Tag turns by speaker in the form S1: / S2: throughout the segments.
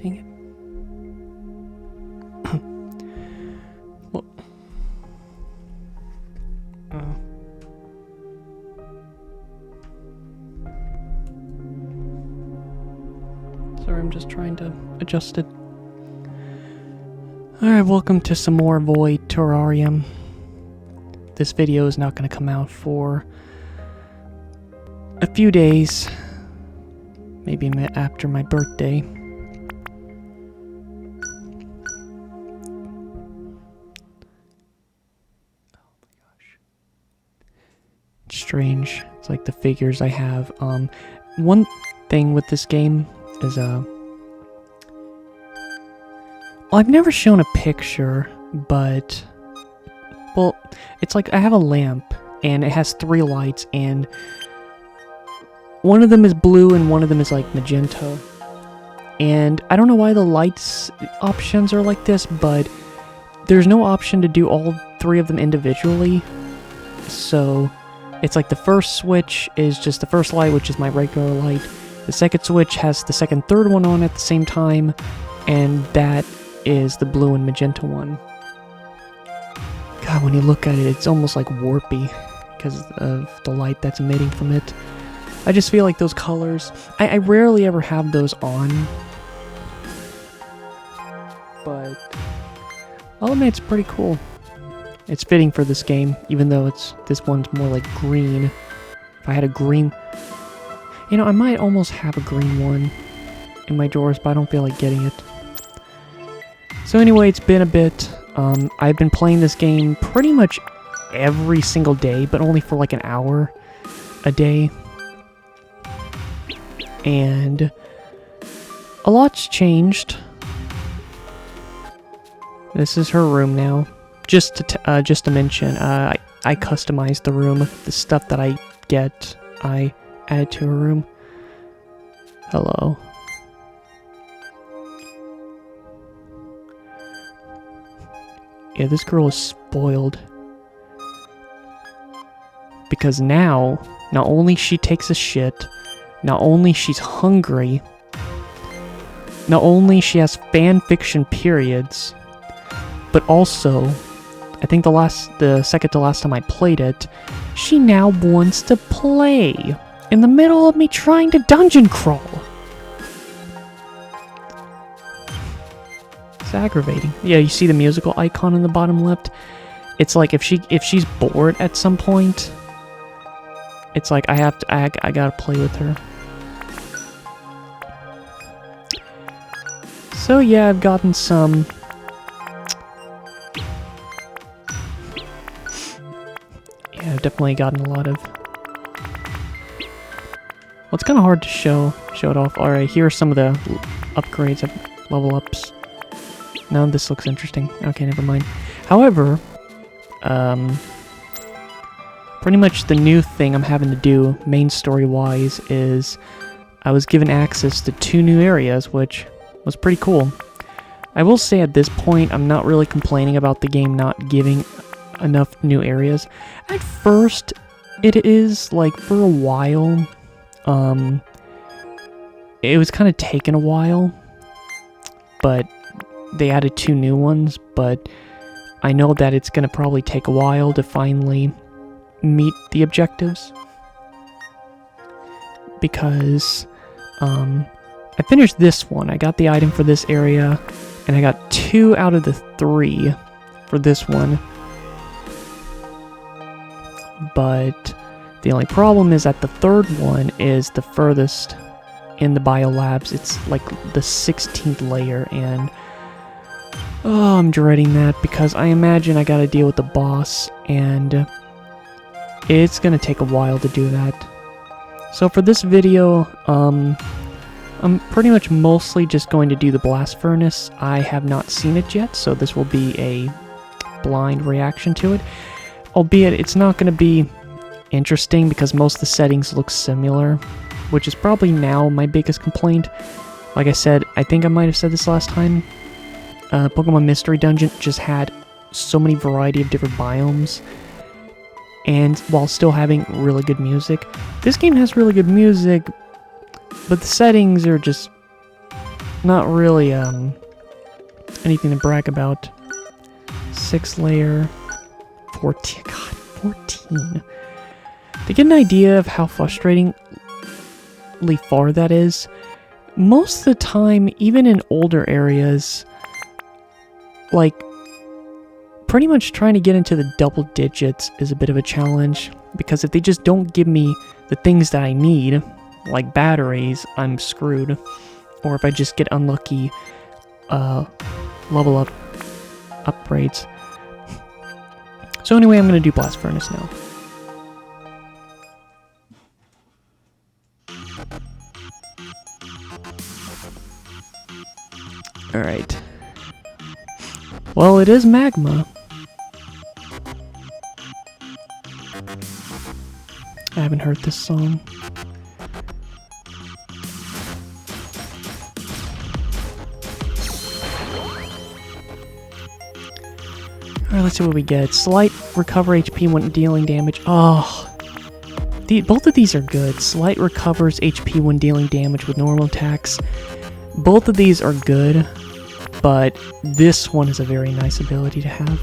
S1: Dang it. Well, sorry, I'm just trying to adjust it. Alright, welcome to some more Void Terrarium. This video is not going to come out for a few days. Maybe after my birthday. Strange. It's like the figures I have. One thing with this game is well, I've never shown a picture, but well, it's like I have a lamp and it has 3 lights, and one of them is blue and one of them is like magenta. And I don't know why the lights options are like this, but there's no option to do all 3 of them individually. So it's like the first switch is just the first light, which is my regular light. The second switch has the second, third one on at the same time, and that is the blue and magenta one. God, when you look at it, it's almost like warpy because of the light that's emitting from it. I just feel like those colors, I rarely ever have those on, but I'll admit it's pretty cool. It's fitting for this game, even though this one's more like green. If I had a green... You know, I might almost have a green one in my drawers, but I don't feel like getting it. So anyway, it's been a bit. I've been playing this game pretty much every single day, but only for like an hour a day. And a lot's changed. This is her room now. Just to mention, I customized the room. The stuff that I get, I added to her room. Hello. Yeah, this girl is spoiled. Because now, not only she takes a shit, not only she's hungry, not only she has fan fiction periods, but also, I think the second to last time I played it, she now wants to play in the middle of me trying to dungeon crawl. It's aggravating. Yeah, you see the musical icon in the bottom left? It's like if she's bored at some point, it's like I gotta play with her. So yeah, I've gotten some... Yeah, I've definitely gotten a lot of... Well, it's kind of hard to show it off. Alright, here are some of the upgrades, level ups. Now this looks interesting. Okay, never mind. However, pretty much the new thing I'm having to do, main story-wise, is I was given access to 2 new areas, which was pretty cool. I will say at this point, I'm not really complaining about the game not giving enough new areas. At first, it is, like, for a while, it was kind of taking a while, but they added 2 new ones, but I know that it's going to probably take a while to finally meet the objectives, because, I finished this one. I got the item for this area, and I got 2 out of the 3 for this one. But the only problem is that the 3rd one is the furthest in the biolabs. It's like the 16th layer, and oh, I'm dreading that because I imagine I gotta deal with the boss, and it's gonna take a while to do that. So for this video, I'm pretty much mostly just going to do the blast furnace. I have not seen it yet, so this will be a blind reaction to it. Albeit, it's not going to be interesting because most of the settings look similar, which is probably now my biggest complaint. Like I said, I think I might have said this last time, Pokemon Mystery Dungeon just had so many variety of different biomes, and while still having really good music. This game has really good music, but the settings are just not really anything to brag about. 6 layer, 14. God, 14. To get an idea of how frustratingly far that is, most of the time, even in older areas, like, pretty much trying to get into the double digits is a bit of a challenge, because if they just don't give me the things that I need, like batteries, I'm screwed. Or if I just get unlucky level up upgrades. So anyway, I'm going to do Blast Furnace now. Alright. Well, it is magma. I haven't heard this song. Alright, let's see what we get. Slight recover HP when dealing damage. Oh. Both of these are good. Slight recovers HP when dealing damage with normal attacks. Both of these are good, but this one is a very nice ability to have.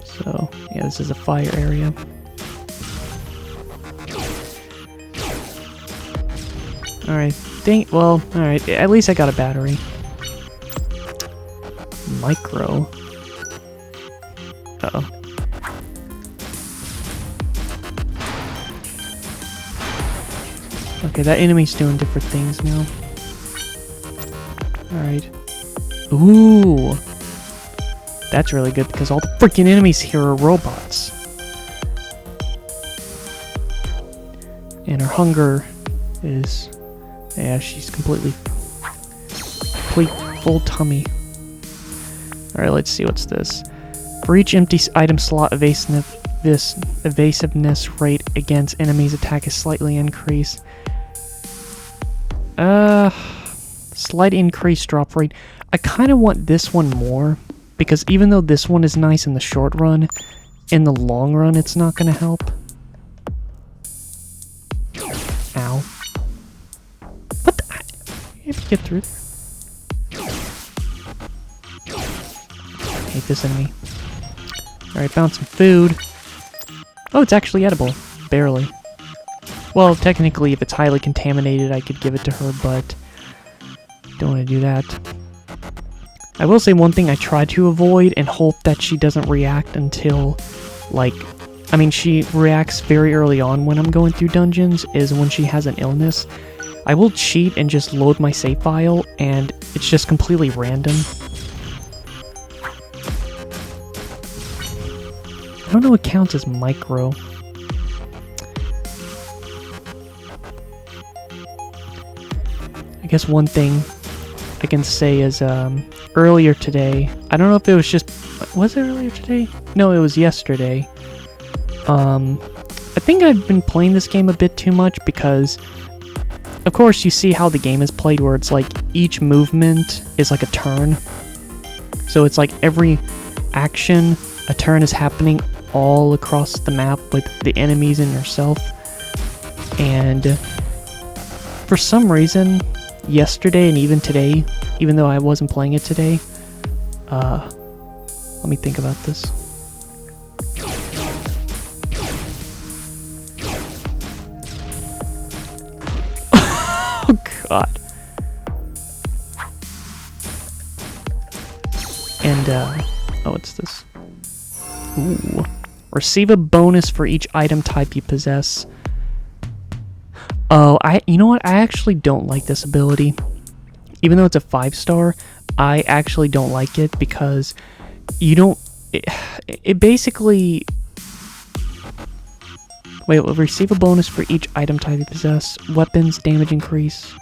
S1: So, yeah, this is a fire area. Alright, alright, at least I got a battery. Micro. Uh-oh. Okay, that enemy's doing different things now. Alright. Ooh! That's really good because all the freaking enemies here are robots. And her hunger is... yeah, she's complete full tummy. Alright, let's see, what's this? For each empty item slot, evasiveness rate against enemies' attack is slightly increased. Slight increased drop rate. I kind of want this one more, because even though this one is nice in the short run, in the long run it's not going to help. Ow. What the? You have to get through there. I hate this enemy. Alright, found some food. Oh, it's actually edible. Barely. Well, technically, if it's highly contaminated, I could give it to her, but don't want to do that. I will say one thing I try to avoid and hope that she doesn't react until, like... I mean, she reacts very early on when I'm going through dungeons, is when she has an illness. I will cheat and just load my save file, and it's just completely random. I don't know what counts as micro. I guess one thing I can say is earlier today, I don't know if it was just... was it earlier today? No, it was yesterday. I think I've been playing this game a bit too much because, of course, you see how the game is played where it's like each movement is like a turn. So it's like every action, a turn is happening all across the map with the enemies and yourself. And for some reason, yesterday and even today, even though I wasn't playing it today, let me think about this. Oh god. And oh, what's this? Ooh. Receive a bonus for each item type you possess. Oh, you know what? I actually don't like this ability. Even though it's a 5-star, I actually don't like it because you don't... It basically... Wait, receive a bonus for each item type you possess. Weapons, damage increase.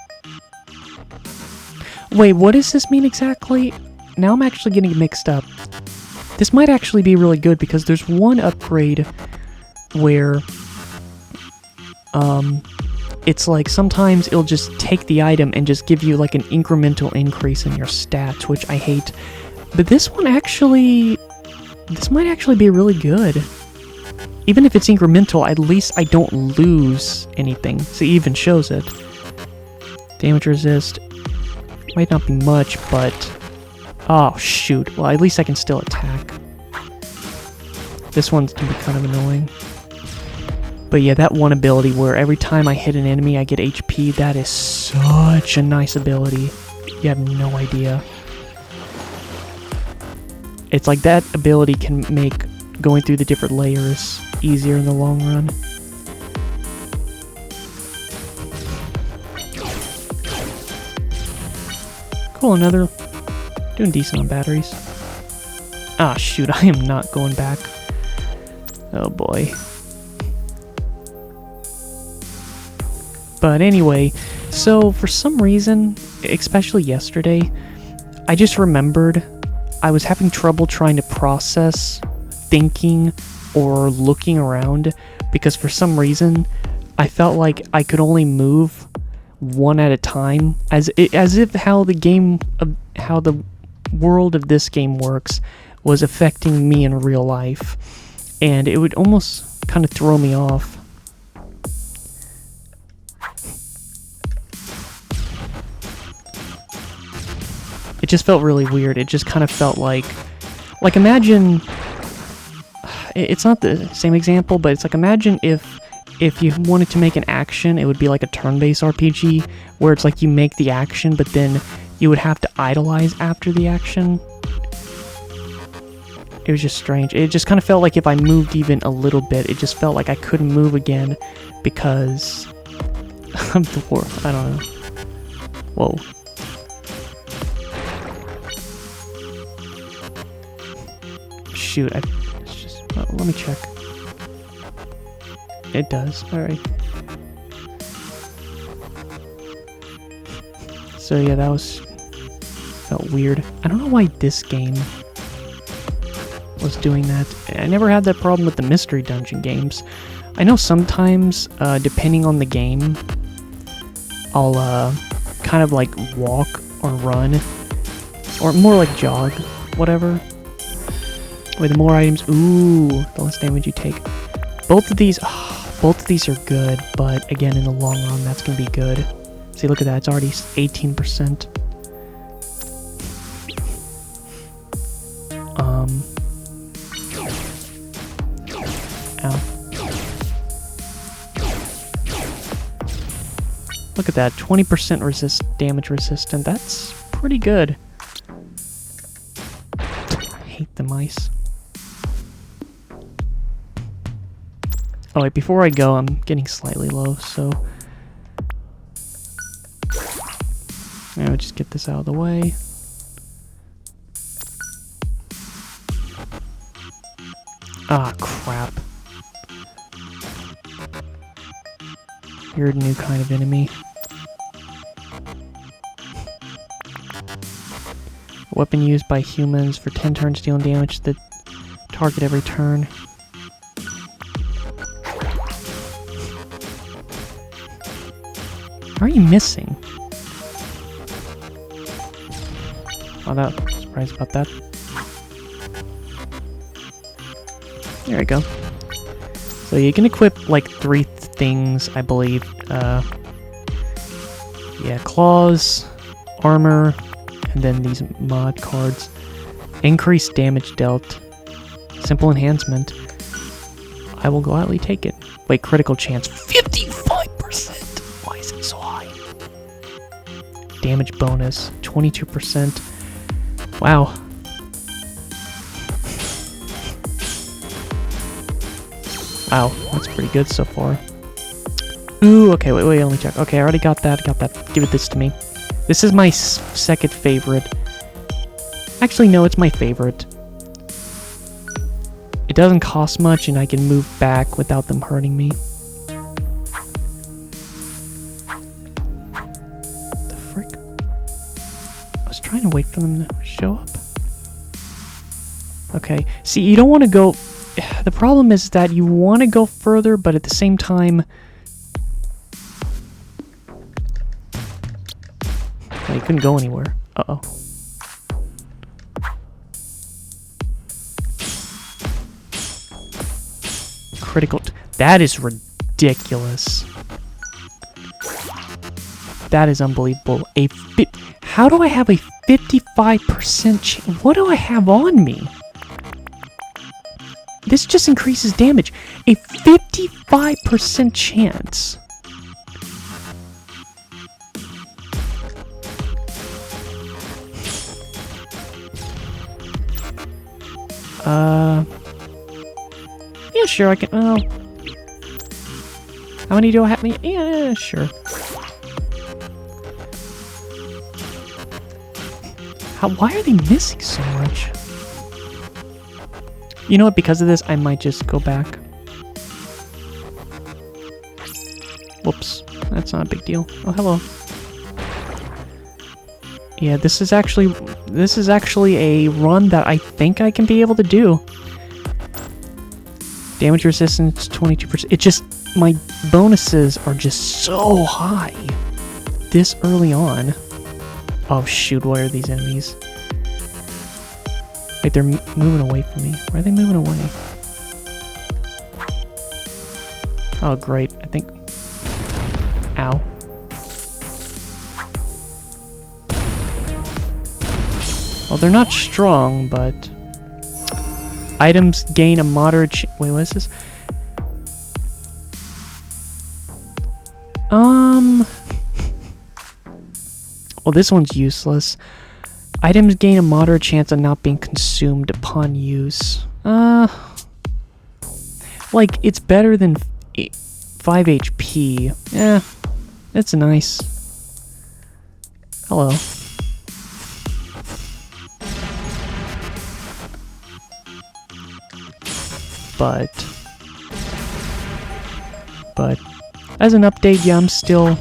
S1: Wait, what does this mean exactly? Now I'm actually getting mixed up. This might actually be really good because there's one upgrade where it's like sometimes it'll just take the item and just give you like an incremental increase in your stats, which I hate. But this one actually, this might actually be really good. Even if it's incremental, at least I don't lose anything. So it even shows it. Damage resist. Might not be much, but... Oh, shoot. Well, at least I can still attack. This one can be kind of annoying. But yeah, that one ability where every time I hit an enemy, I get HP, that is such a nice ability. You have no idea. It's like that ability can make going through the different layers easier in the long run. Cool, another... Doing decent on batteries. Ah, shoot, I am not going back. Oh boy. But anyway, so for some reason, especially yesterday, I just remembered I was having trouble trying to process thinking or looking around because for some reason I felt like I could only move one at a time, as if how the world of this game works was affecting me in real life, and it would almost kind of throw me off. It just felt really weird. It just kind of felt like imagine, it's not the same example, but it's like imagine if you wanted to make an action, it would be like a turn-based RPG, where it's like you make the action, but then you would have to idolize after the action. It was just strange. It just kind of felt like if I moved even a little bit, it just felt like I couldn't move again because of the war. I don't know. Whoa. Shoot, it's just... let me check. It does, alright. So yeah, that felt weird. I don't know why this game was doing that. I never had that problem with the mystery dungeon games. I know sometimes, depending on the game, I'll kind of like walk or run, or more like jog, whatever. Wait, the more items, ooh, the less damage you take. Both of these are good, but again, in the long run, that's gonna be good. See, look at that, it's already 18%. Ow. Look at that, 20% damage resistant. That's pretty good. I hate the mice. Oh wait, before I go, I'm getting slightly low, so... I'll just get this out of the way. Ah, crap. You're a new kind of enemy. A weapon used by humans for 10 turns, dealing damage to the target every turn. How are you missing? Oh, that surprised about that. There we go. So you can equip like 3 things, I believe. Yeah, claws, armor, and then these mod cards. Increased damage dealt. Simple enhancement. I will gladly take it. Wait, critical chance. 55%! Why is it so high? Damage bonus. 22%. Wow. Wow, that's pretty good so far. Ooh, okay, wait, let me check. Okay, I already got that, Give this to me. This is my second favorite. Actually, no, it's my favorite. It doesn't cost much, and I can move back without them hurting me. The frick? I was trying to wait for them to show up. Okay, see, you don't want to go... The problem is that you want to go further, but at the same time... Well, you couldn't go anywhere. Uh-oh. Critical... That is ridiculous. That is unbelievable. How do I have a 55% chance? What do I have on me? This just increases damage. A 55% chance. Yeah, sure, I can, well... How many do I have? Yeah, sure. Why are they missing so much? You know what, because of this, I might just go back. Whoops, that's not a big deal. Oh, hello. Yeah, this is actually a run that I think I can be able to do. Damage resistance 22%. It just, my bonuses are just so high this early on. Oh shoot, what are these enemies? Wait, they're moving away from me. Why are they moving away? Oh great, I think... Ow. Well, they're not strong, but... Items gain a moderate wait, what is this? Well, this one's useless. Items gain a moderate chance of not being consumed upon use. Like, it's better than 5 HP. Yeah, it's nice. Hello. But, as an update, yeah, I'm still...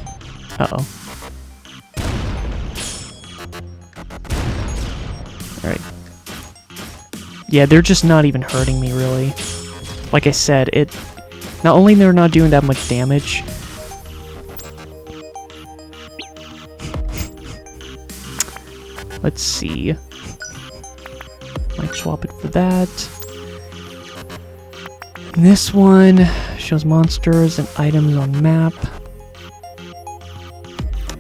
S1: Uh-oh. Alright. Yeah, they're just not even hurting me, really. Like I said, not only they're not doing that much damage... Let's see. Might swap it for that. And this one shows monsters and items on map.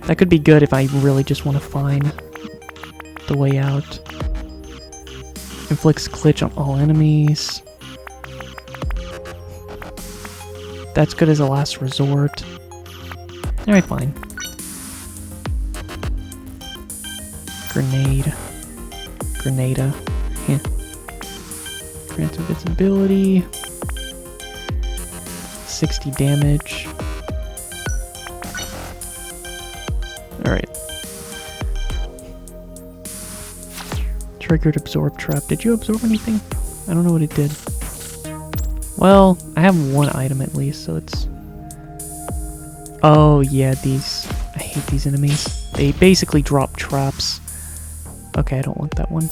S1: That could be good if I really just want to find the way out. Inflicts glitch on all enemies. That's good as a last resort. Alright, fine. Grenade. Grenada. Yeah. Grants invincibility. 60 damage. Alright. Triggered absorb trap. Did you absorb anything? I don't know what it did. Well, I have one item at least, so it's... Oh, yeah, these... I hate these enemies. They basically drop traps. Okay, I don't want that one.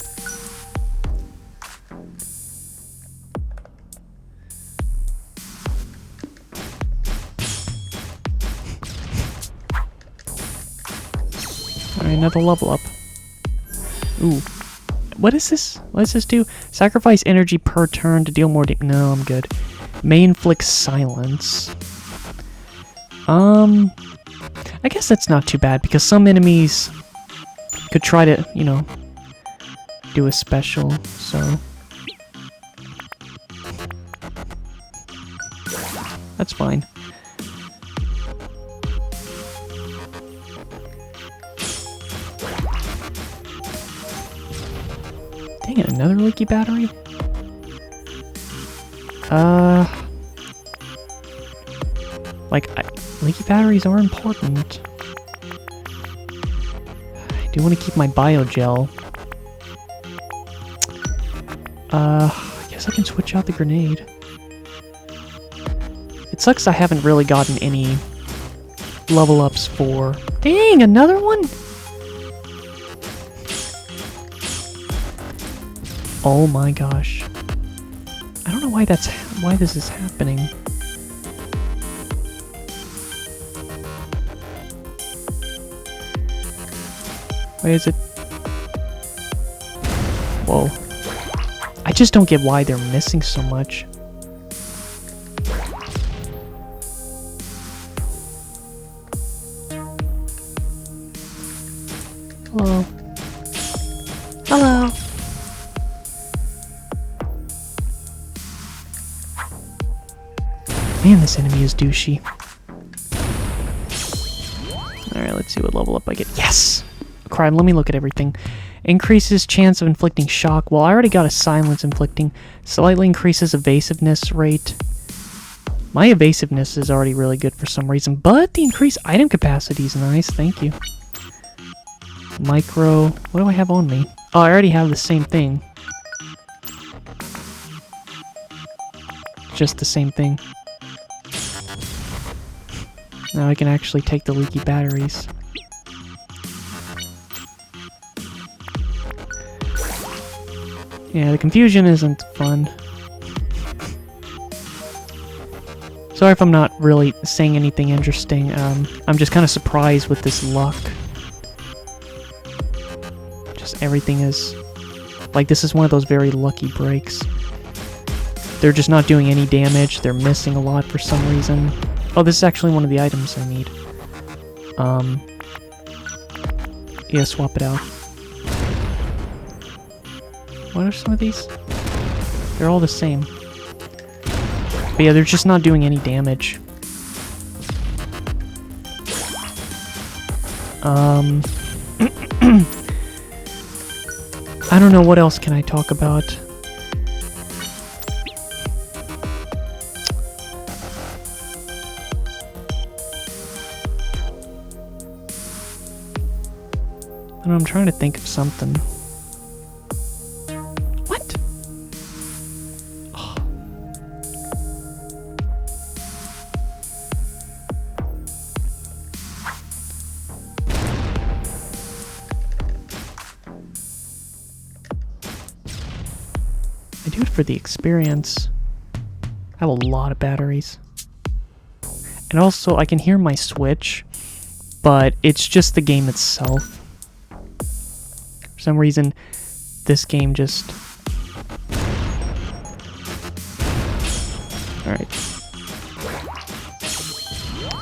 S1: Alright, another level up. Ooh. What is this? What does this do? Sacrifice energy per turn to deal more damage. No, I'm good. May inflict silence. I guess that's not too bad, because some enemies could try to, you know, do a special, so... That's fine. Dang it, another leaky battery? Like, leaky batteries are important. I do want to keep my biogel. I guess I can switch out the grenade. It sucks I haven't really gotten any level ups for... Dang, another one? Oh my gosh. I don't know why this is happening. Why is it? Whoa. I just don't get why they're missing so much. Hello. Hello. Man, this enemy is douchey. Alright, let's see what level up I get. Yes! Crime, let me look at everything. Increases chance of inflicting shock. Well, I already got a silence inflicting. Slightly increases evasiveness rate. My evasiveness is already really good for some reason, but the increased item capacity is nice. Thank you. Micro. What do I have on me? Oh, I already have the same thing. Just the same thing. Now I can actually take the leaky batteries. Yeah, the confusion isn't fun. Sorry if I'm not really saying anything interesting. I'm just kind of surprised with this luck. Just everything is... Like, this is one of those very lucky breaks. They're just not doing any damage. They're missing a lot for some reason. Oh, this is actually one of the items I need. Yeah, swap it out. What are some of these? They're all the same. But yeah, they're just not doing any damage. I don't know, what else can I talk about? I don't know, I'm trying to think of something. What? Oh. I do it for the experience. I have a lot of batteries. And also, I can hear my Switch, but it's just the game itself. For some reason, this game just... Alright.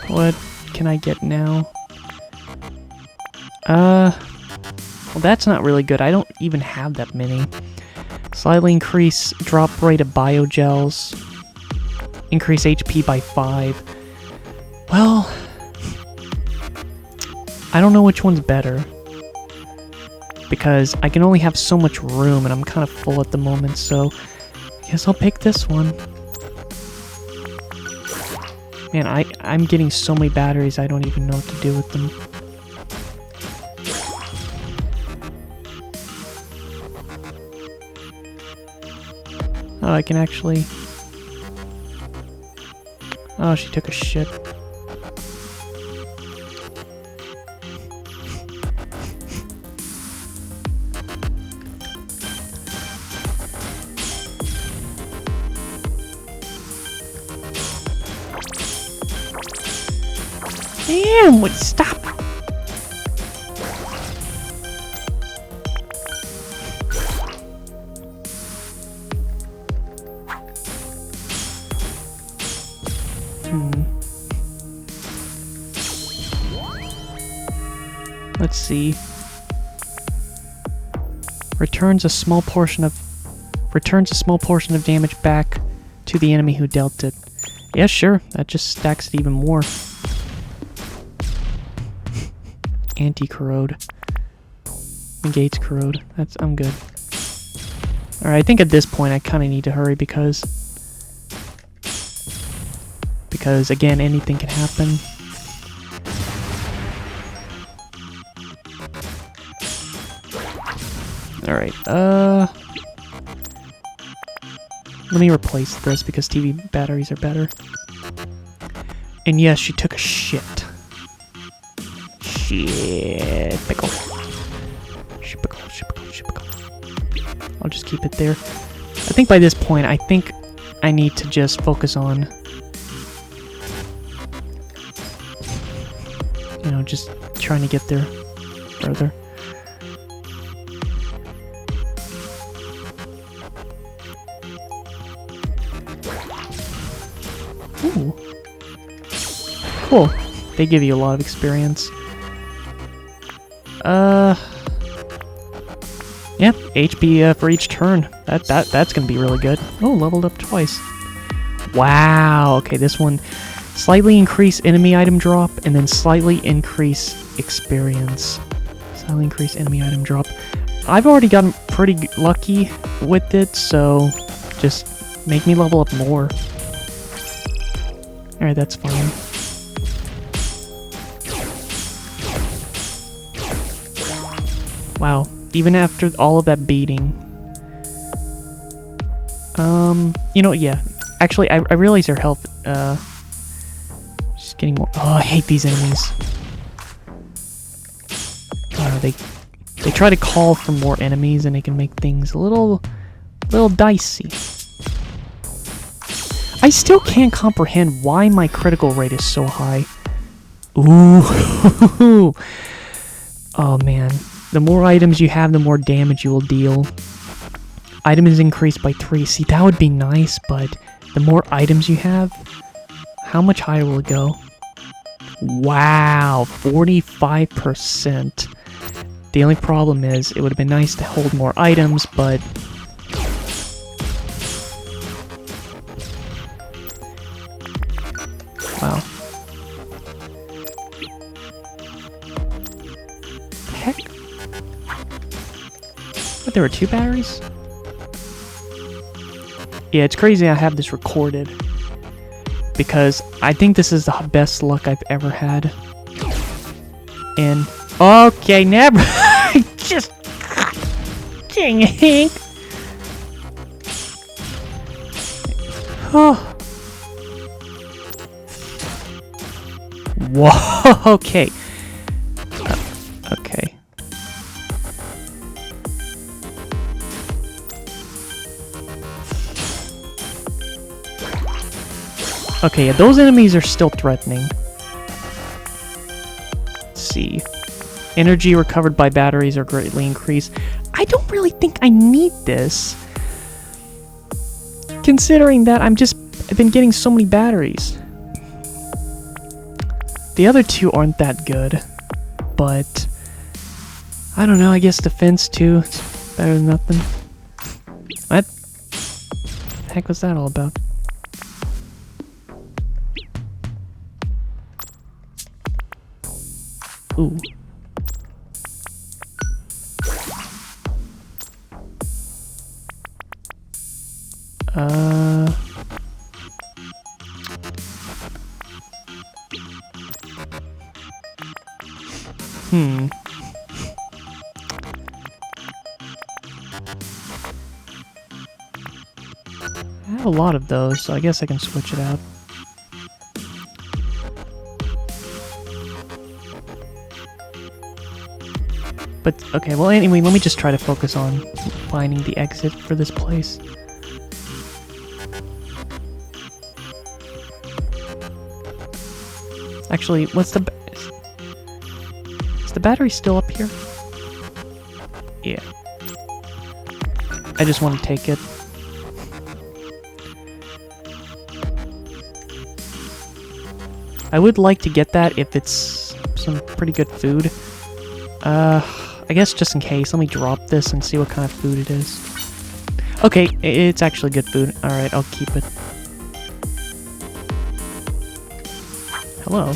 S1: What can I get now? Well, that's not really good. I don't even have that many. Slightly increase drop rate of biogels. Increase HP by 5. Well... I don't know which one's better. Because I can only have so much room, and I'm kind of full at the moment, so... I guess I'll pick this one. Man, I'm getting so many batteries, I don't even know what to do with them. Oh, I can actually... Oh, she took a shit. Damn, would stop! Let's see. Returns a small portion of damage back to the enemy who dealt it. Yeah, sure. That just stacks it even more. Anti-corrode. Negates corrode. I'm good. Alright, I think at this point I kind of need to hurry because again, anything can happen. Alright, let me replace this because TV batteries are better. And yes, she took a shit. Shit. Pickle. Shit-pickle. I'll just keep it there. I think by this point, I think I need to just focus on... You know, just trying to get there further. Ooh. Cool. They give you a lot of experience. Yep, HP for each turn. That's gonna be really good. Oh, leveled up twice. Wow. Okay, this one slightly increase enemy item drop and then slightly increase experience. Slightly increase enemy item drop. I've already gotten pretty lucky with it, so just make me level up more. Alright, that's fine. Wow, even after all of that beating. You know, yeah. Actually, I realize their health, just getting more. Oh, I hate these enemies. They try to call for more enemies, and they can make things a little dicey. I still can't comprehend why my critical rate is so high. Ooh. Oh, man. The more items you have, the more damage you will deal. Item is increased by 3. See, that would be nice, but the more items you have, how much higher will it go? Wow, 45%. The only problem is, it would have been nice to hold more items, but... Wow. The heck? What, there were 2 batteries? Yeah, it's crazy I have this recorded. Because I think this is the best luck I've ever had. And... Okay, never... Just... Dang it. Oh. Whoa, okay. Okay. Okay, yeah, those enemies are still threatening. Let's see. Energy recovered by batteries are greatly increased. I don't really think I need this. Considering that I've been getting so many batteries. The other 2 aren't that good. But... I don't know, I guess defense too. It's better than nothing. What the heck was that all about? Ooh. I have a lot of those, so I guess I can switch it out. But, okay, well anyway, let me just try to focus on finding the exit for this place. Actually, is the battery still up here? Yeah. I just want to take it. I would like to get that if it's some pretty good food. I guess just in case, let me drop this and see what kind of food it is. Okay, it's actually good food. Alright, I'll keep it. Hello.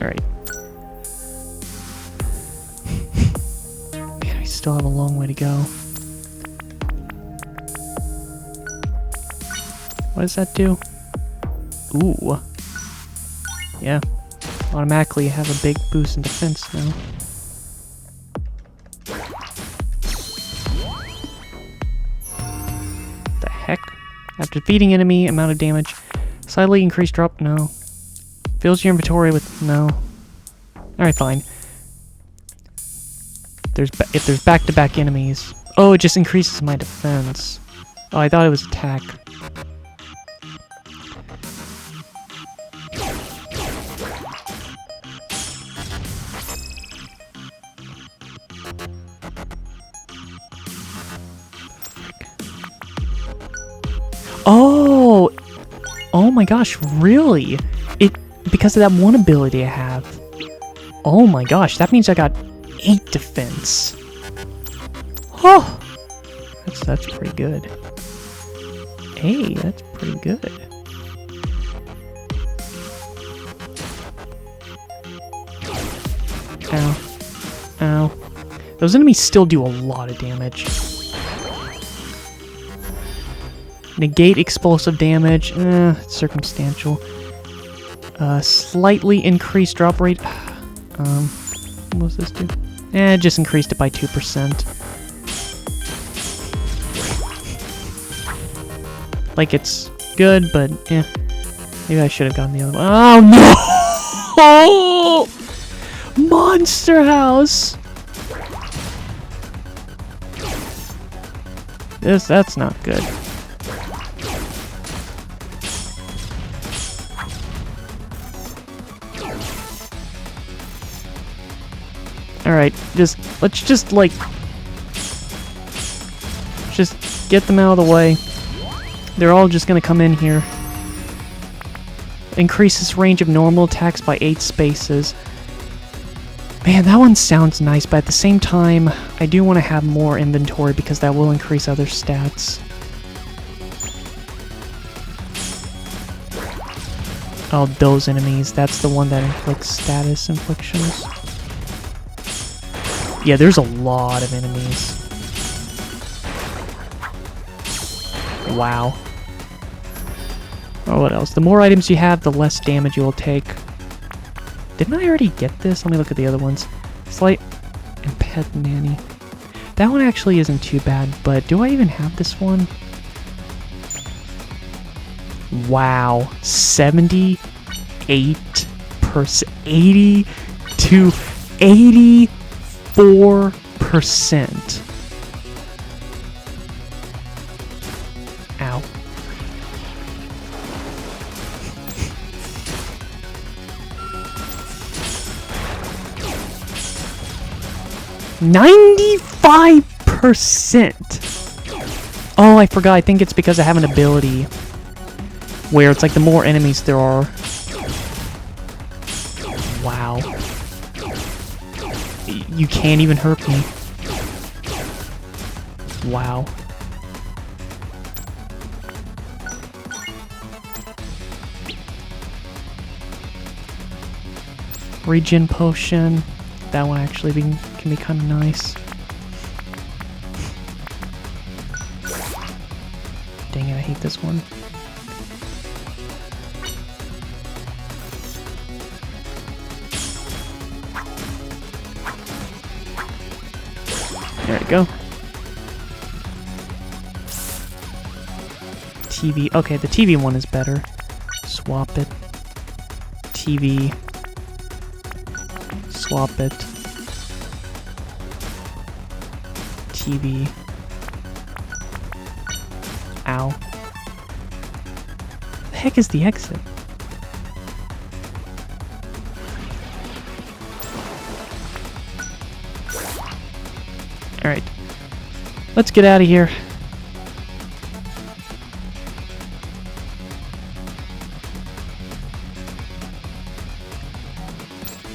S1: Alright. Man, I still have a long way to go. What does that do? Ooh. Yeah. Automatically have a big boost in defense now. The heck? After defeating enemy, amount of damage. Slightly increased drop? No. Fills your inventory with... No. Alright, fine. If there's back-to-back enemies... Oh, it just increases my defense. Oh, I thought it was attack. Oh! Oh my gosh, really? Because of that one ability I have. Oh my gosh, that means I got 8 defense. Oh! That's pretty good. Hey, that's pretty good. Ow. Ow. Those enemies still do a lot of damage. Negate explosive damage. It's circumstantial. Slightly increased drop rate. What was this do? It just increased it by 2%. Like, it's good, but, maybe I should have gotten the other one. Oh, no! Monster House! That's not good. Alright, let's just get them out of the way. They're all just gonna come in here. Increases range of normal attacks by 8 spaces. Man, that one sounds nice, but at the same time, I do want to have more inventory because that will increase other stats. Oh, those enemies. That's the one that inflicts status inflictions. Yeah, there's a lot of enemies. Wow. Oh, what else? The more items you have, the less damage you will take. Didn't I already get this? Let me look at the other ones. Slight and Pet Nanny. That one actually isn't too bad, but do I even have this one? Wow. 78%. 80 to 84%. Ow. $95%! Oh, I forgot. I think it's because I have an ability where it's like the more enemies there are. Wow. You can't even hurt me. Wow. Regen potion. That one actually can be kind of nice. Dang it, I hate this one. There we go. TV. Okay, the TV one is better. Swap it. TV. Swap it. TV. Ow. The heck is the exit? Alright. Let's get out of here.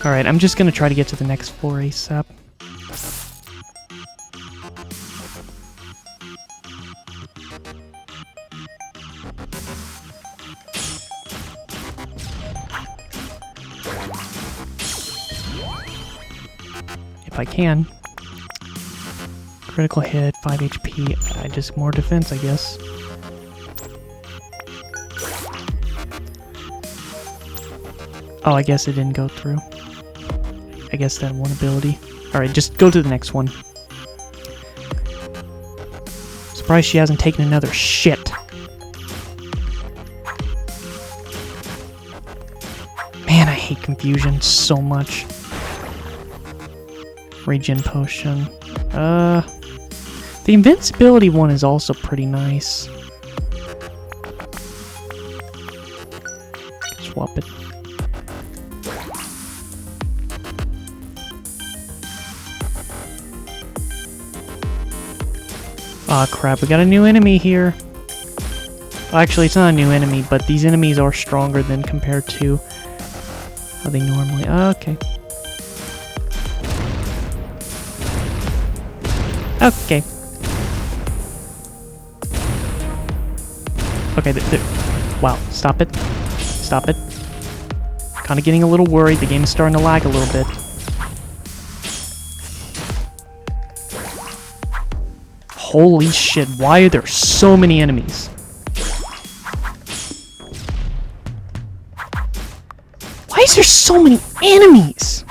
S1: Alright, I'm just gonna try to get to the next floor ASAP. If I can. Critical hit, 5 HP. Just more defense, I guess. Oh, I guess it didn't go through. I guess that one ability. Alright, just go to the next one. Surprised she hasn't taken another shit. Man, I hate confusion so much. Regen potion. The invincibility one is also pretty nice. Swap it. Aw, crap, we got a new enemy here. Actually, it's not a new enemy, but these enemies are stronger than compared to how they normally... Okay. Okay. Okay, wow, stop it. Stop it. Kind of getting a little worried. The game is starting to lag a little bit. Holy shit, why are there so many enemies? Why is there so many enemies?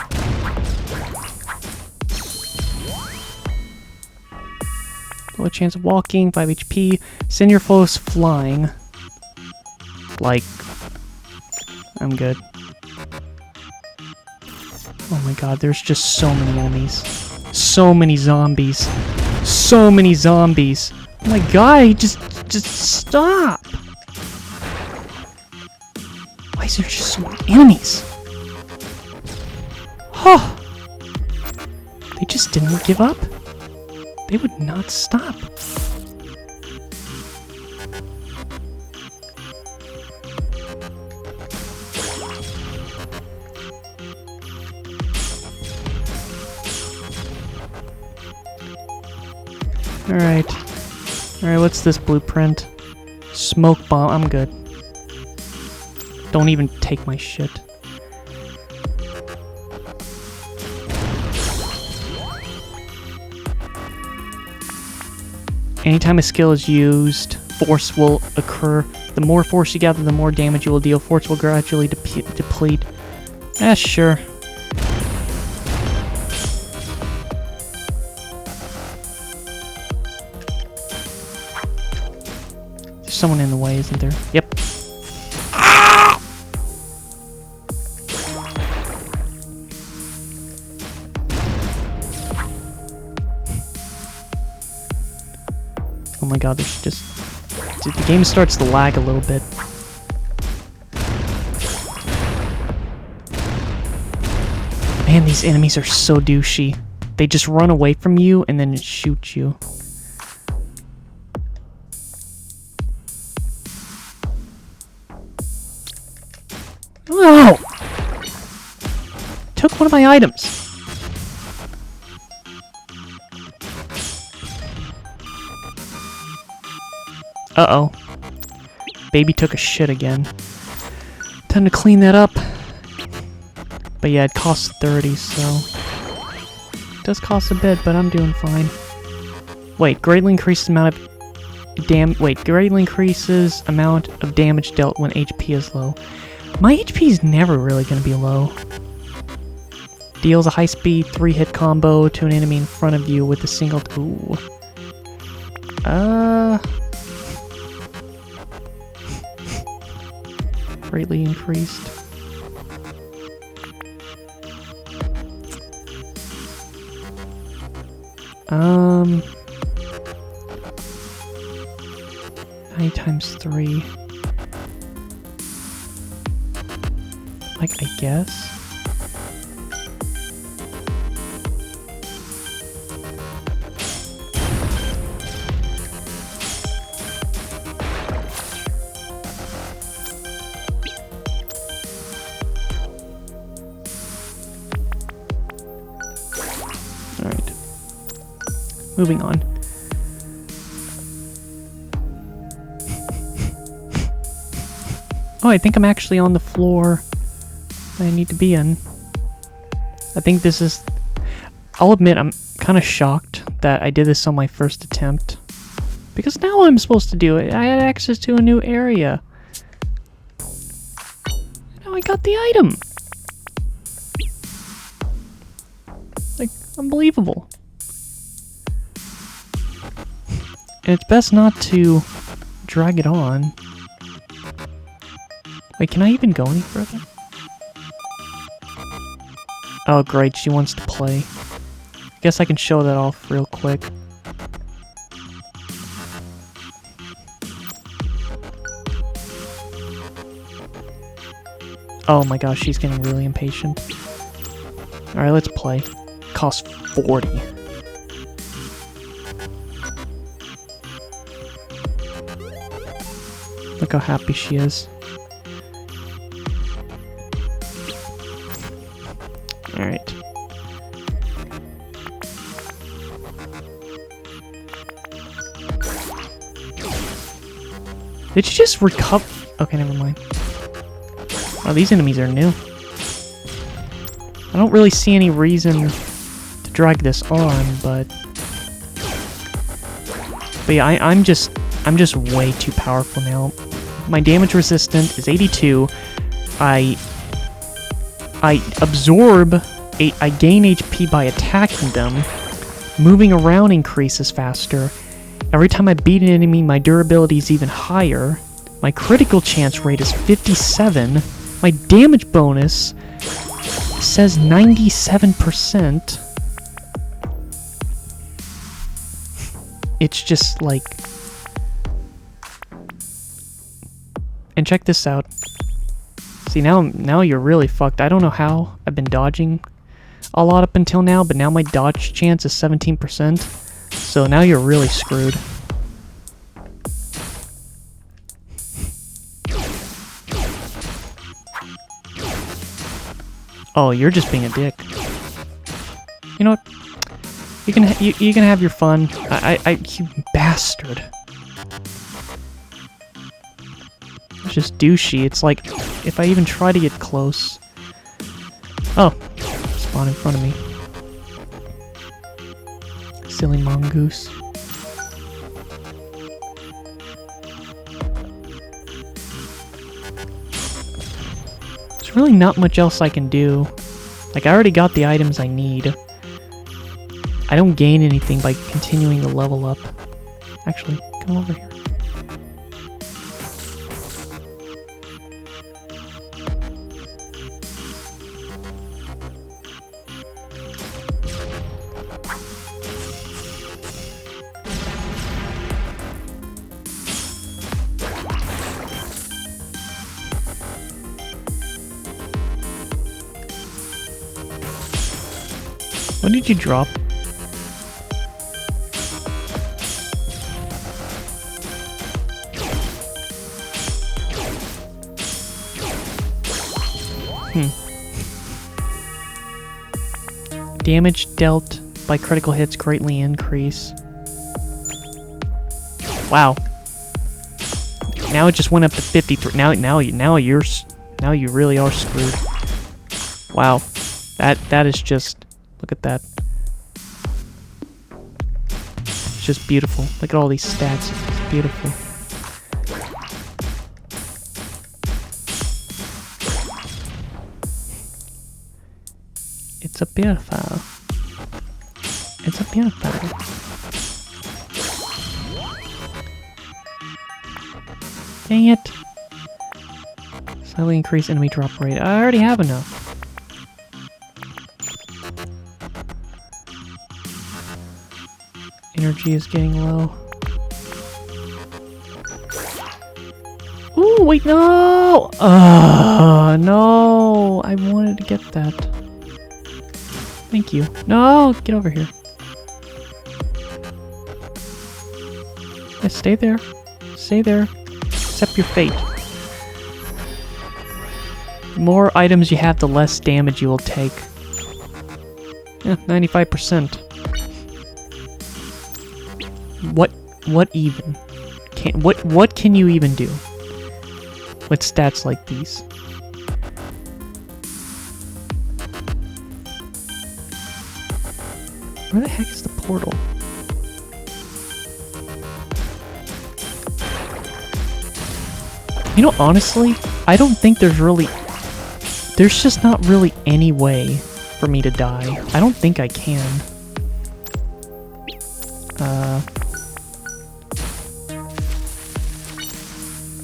S1: Low chance of walking, 5 HP. Send your foes flying. Like, I'm good. Oh my god, there's just so many enemies. So many zombies. So many zombies. Oh my god, just stop. Why is there just so many enemies? Oh. They just didn't give up. They would not stop. Alright. Alright, what's this blueprint? Smoke bomb. I'm good. Don't even take my shit. Anytime a skill is used, force will occur. The more force you gather, the more damage you will deal. Force will gradually deplete. Sure. There's someone in the way, isn't there? Yep. Oh my god, there's just... Dude, the game starts to lag a little bit. Man, these enemies are so douchey. They just run away from you and then shoot you. Oh! Took one of my items. Uh-oh. Baby took a shit again. Time to clean that up. But yeah, it costs 30, so... It does cost a bit, but I'm doing fine. Wait, greatly increases amount of... greatly increases amount of damage dealt when HP is low. My HP is never really going to be low. Deals a high-speed 3-hit combo to an enemy in front of you with a single... Ooh. Greatly increased. Nine times 3. Like, I guess. Alright. Moving on. Oh, I think I'm actually on the floor I need to be in. I think this is... I'll admit, I'm kind of shocked that I did this on my first attempt. Because now I'm supposed to do it. I had access to a new area. Now I got the item. Like, unbelievable. And it's best not to drag it on. Wait, can I even go any further? Oh great, she wants to play. Guess I can show that off real quick. Oh my gosh, she's getting really impatient. Alright, let's play. Costs 40. Look how happy she is. Alright. Did you just recover? Okay, never mind. Oh, these enemies are new. I don't really see any reason to drag this on, but yeah, I'm just way too powerful now. My damage resistance is 82. I absorb, I gain HP by attacking them. Moving around increases faster. Every time I beat an enemy, my durability is even higher. My critical chance rate is 57. My damage bonus says 97%. It's just like... And check this out. See, now you're really fucked. I don't know how I've been dodging a lot up until now, but now my dodge chance is 17%. So now you're really screwed. Oh, you're just being a dick. You know what? You can have your fun. You bastard. It's just douchey. It's like if I even try to get close. Oh, spawn in front of me. Silly mongoose. There's really not much else I can do. Like, I already got the items I need. I don't gain anything by continuing to level up. Actually, come over here. What did you drop? Damage dealt by critical hits greatly increase. Wow. Now it just went up to 53. Now you really are screwed. Wow. That is just, look at that. It's just beautiful. Look at all these stats. It's beautiful. It's a beautiful. It's a beautiful. Dang it. Slightly increase enemy drop rate. I already have enough. Energy is getting low. Ooh, wait, no! No! I wanted to get that. Thank you. No, get over here. Yeah, stay there. Stay there. Accept your fate. The more items you have, the less damage you will take. Yeah, 95%. What even? What can you even do with stats like these? Where the heck is the portal? You know, honestly, I don't think there's just not really any way for me to die. I don't think I can.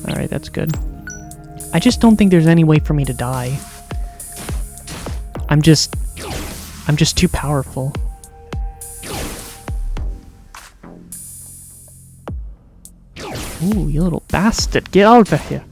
S1: Alright, that's good. I just don't think there's any way for me to die. I'm just too powerful. Ooh, you little bastard. Get over here.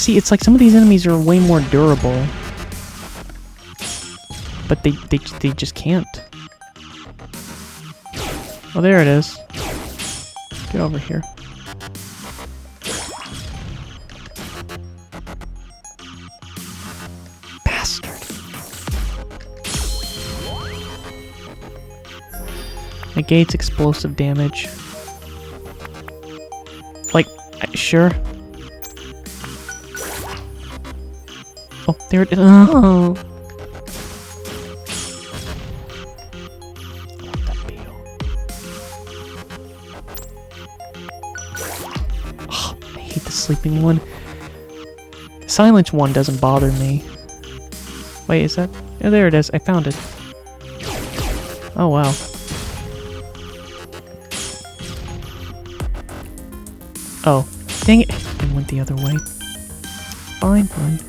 S1: See, it's like some of these enemies are way more durable. But they just can't. Oh, there it is. Get over here. Bastard. Negates explosive damage. Like, sure. Oh, there it is. Oh. Oh, I hate the sleeping one. The silence one doesn't bother me. Wait, is that? Oh, there it is. I found it. Oh, wow. Oh, dang it. It went the other way. Fine, fine.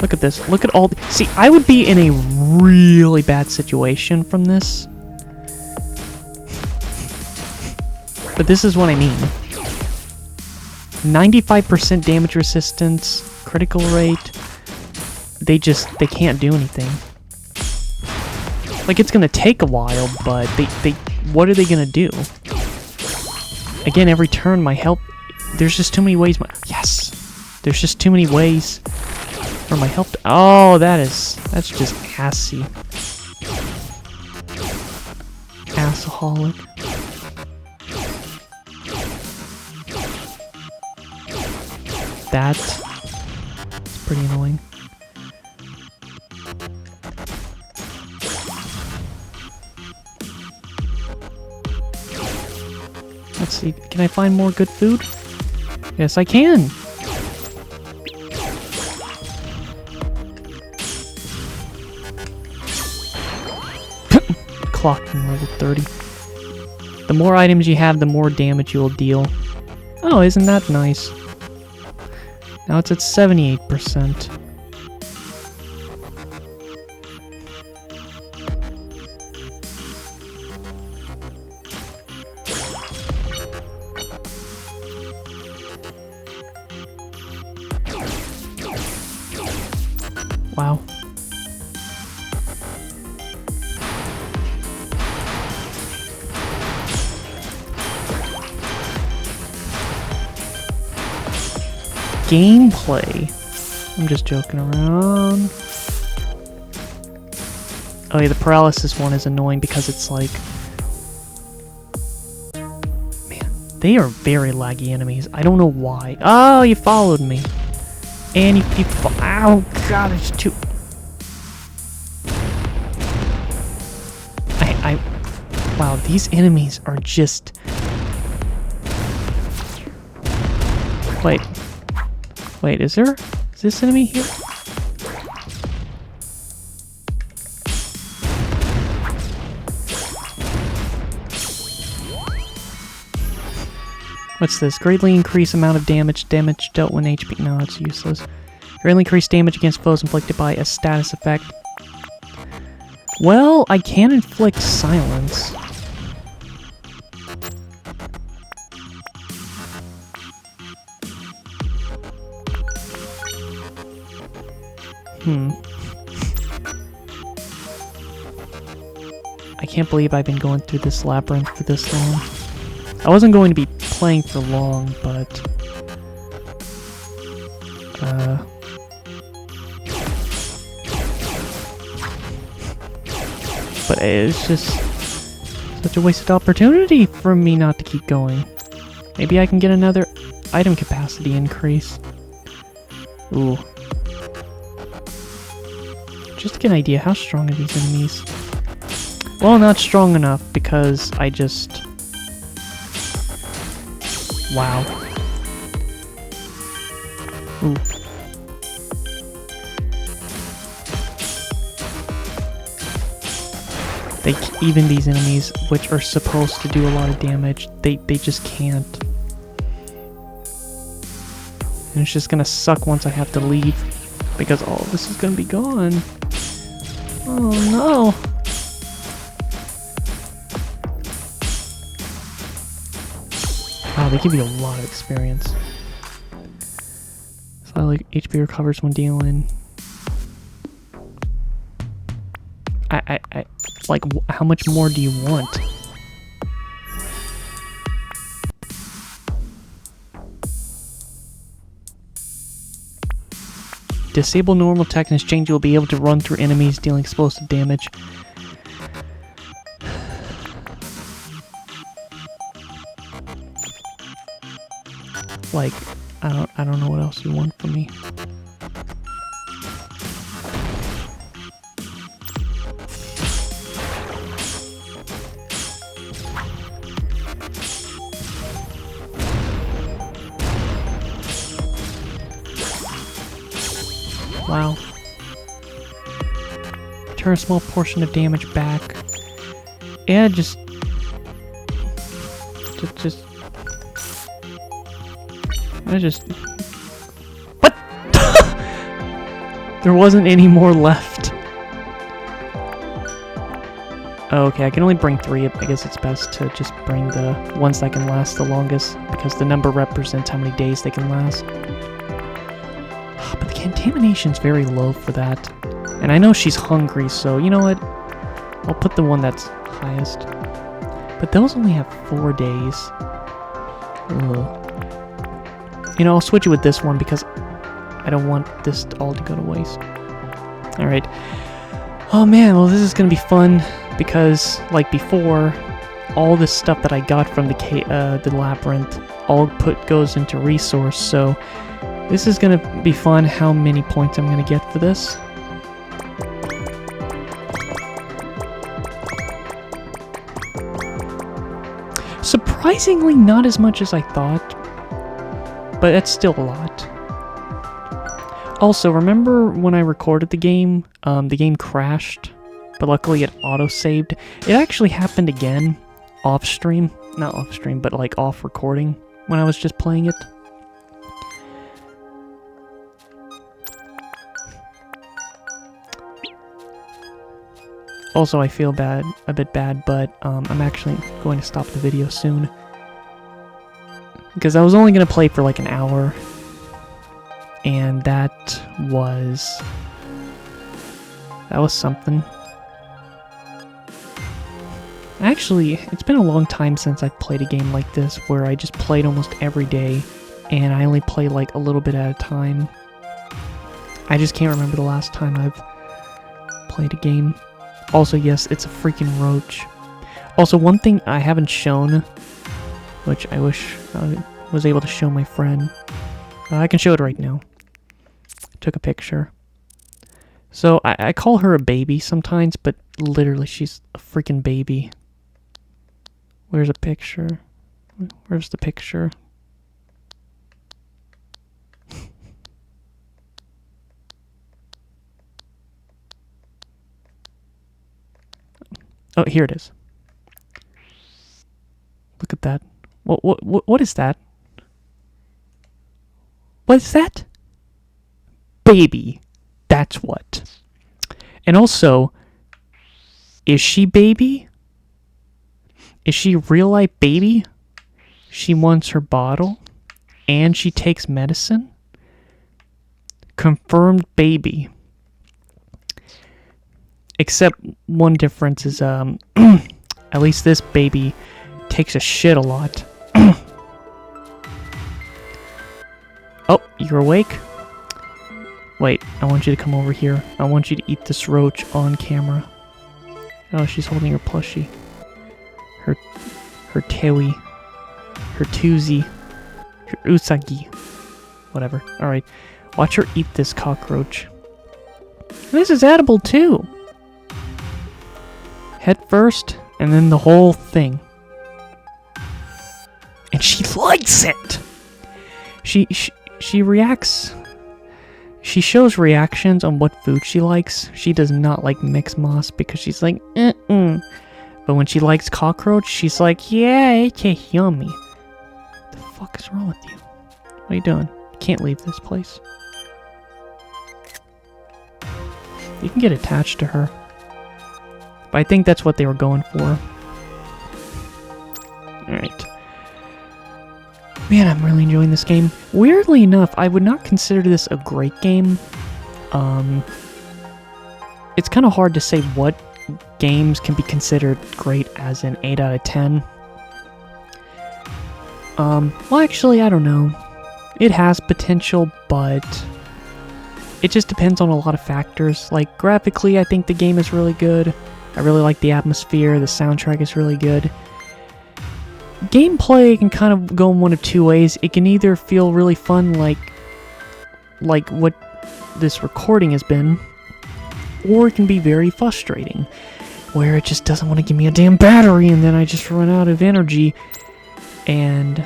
S1: Look at this. Look at all the... See, I would be in a really bad situation from this. But this is what I mean. 95% damage resistance, critical rate. They can't do anything. Like, it's gonna take a while, but what are they gonna do? Again, every turn my health... There's just too many ways yes! There's just too many ways for my health to... Oh, that's just assy. Assaholic. That's pretty annoying. Let's see, can I find more good food? Yes, I can! Clock from level 30. The more items you have, the more damage you will deal. Oh, isn't that nice? Now it's at 78%. Wow. Gameplay. I'm just joking around. Oh yeah, the paralysis one is annoying because it's like... Man, they are very laggy enemies. I don't know why. Oh, you followed me. And you ow, God, it's too... Wow, these enemies are just... Wait, is this enemy here? What's this? Greatly increase amount of damage dealt when HP... No, it's useless. Greatly increase damage against foes inflicted by a status effect. Well, I can inflict silence. I can't believe I've been going through this labyrinth for this long. I wasn't going to be playing for long, but... But it's just such a wasted opportunity for me not to keep going. Maybe I can get another item capacity increase. Ooh. Just to get an idea, how strong are these enemies? Well, not strong enough, because I just... Wow. Ooh. Even these enemies, which are supposed to do a lot of damage, they just can't. And it's just gonna suck once I have to leave. Because all this is gonna be gone. Oh no! Wow, they give you a lot of experience. So like HP recovers when dealing. Like, how much more do you want? Disable normal attack in exchange, you will be able to run through enemies dealing explosive damage. Like, I don't know what else you want from me. Wow. Turn a small portion of damage back. Yeah, just what? There wasn't any more left. Oh, okay, I can only bring 3. I guess it's best to just bring the ones that can last the longest, because the number represents how many days they can last. But the contamination's very low for that. And I know she's hungry, so you know what? I'll put the one that's highest. But those only have 4 days. Ugh. You know, I'll switch it with this one because I don't want this all to go to waste. Alright. Oh man, well this is gonna be fun because, like before, all this stuff that I got from the labyrinth all goes into resource, so this is gonna be fun. How many points I'm gonna get for this? Surprisingly, not as much as I thought, but that's still a lot. Also, remember when I recorded the game crashed, but luckily it auto-saved. It actually happened again off-stream. Not off-stream, but like off-recording when I was just playing it. Also, I feel a bit bad, but I'm actually going to stop the video soon. Because I was only going to play for like an hour. And that was something. Actually, it's been a long time since I've played a game like this, where I just played almost every day, and I only play like a little bit at a time. I just can't remember the last time I've played a game. Also, yes, it's a freaking roach. Also, one thing I haven't shown, which I wish I was able to show my friend. I can show it right now. Took a picture. So, I call her a baby sometimes, but literally she's a freaking baby. Where's a picture? Where's the picture? Oh, here it is. Look at that. What is that? What is that? Baby. That's what. And also, is she baby? Is she real life baby? She wants her bottle, and she takes medicine? Confirmed baby. Except one difference is, at least this baby takes a shit a lot. Oh, you're awake? Wait, I want you to come over here. I want you to eat this roach on camera. Oh, she's holding her plushie. Her Tewi. Her Tuzi. Her Usagi. Whatever. Alright. Watch her eat this cockroach. This is edible too! Head first, and then the whole thing. And she likes it! She reacts... She shows reactions on what food she likes. She does not like mixed moss because she's like, But when she likes cockroach, she's like, yeah, it's yummy. What the fuck is wrong with you? What are you doing? can't leave this place. You can get attached to her. But I think that's what they were going for. Alright. Man, I'm really enjoying this game. Weirdly enough, I would not consider this a great game. It's kind of hard to say what games can be considered great as an 8 out of 10. Well, actually, I don't know. It has potential, but it just depends on a lot of factors. Like, graphically, I think the game is really good. I really like the atmosphere. The soundtrack is really good. Gameplay can kind of go in one of two ways. It can either feel really fun, like what this recording has been, or it can be very frustrating, where it just doesn't want to give me a damn battery, and then I just run out of energy. And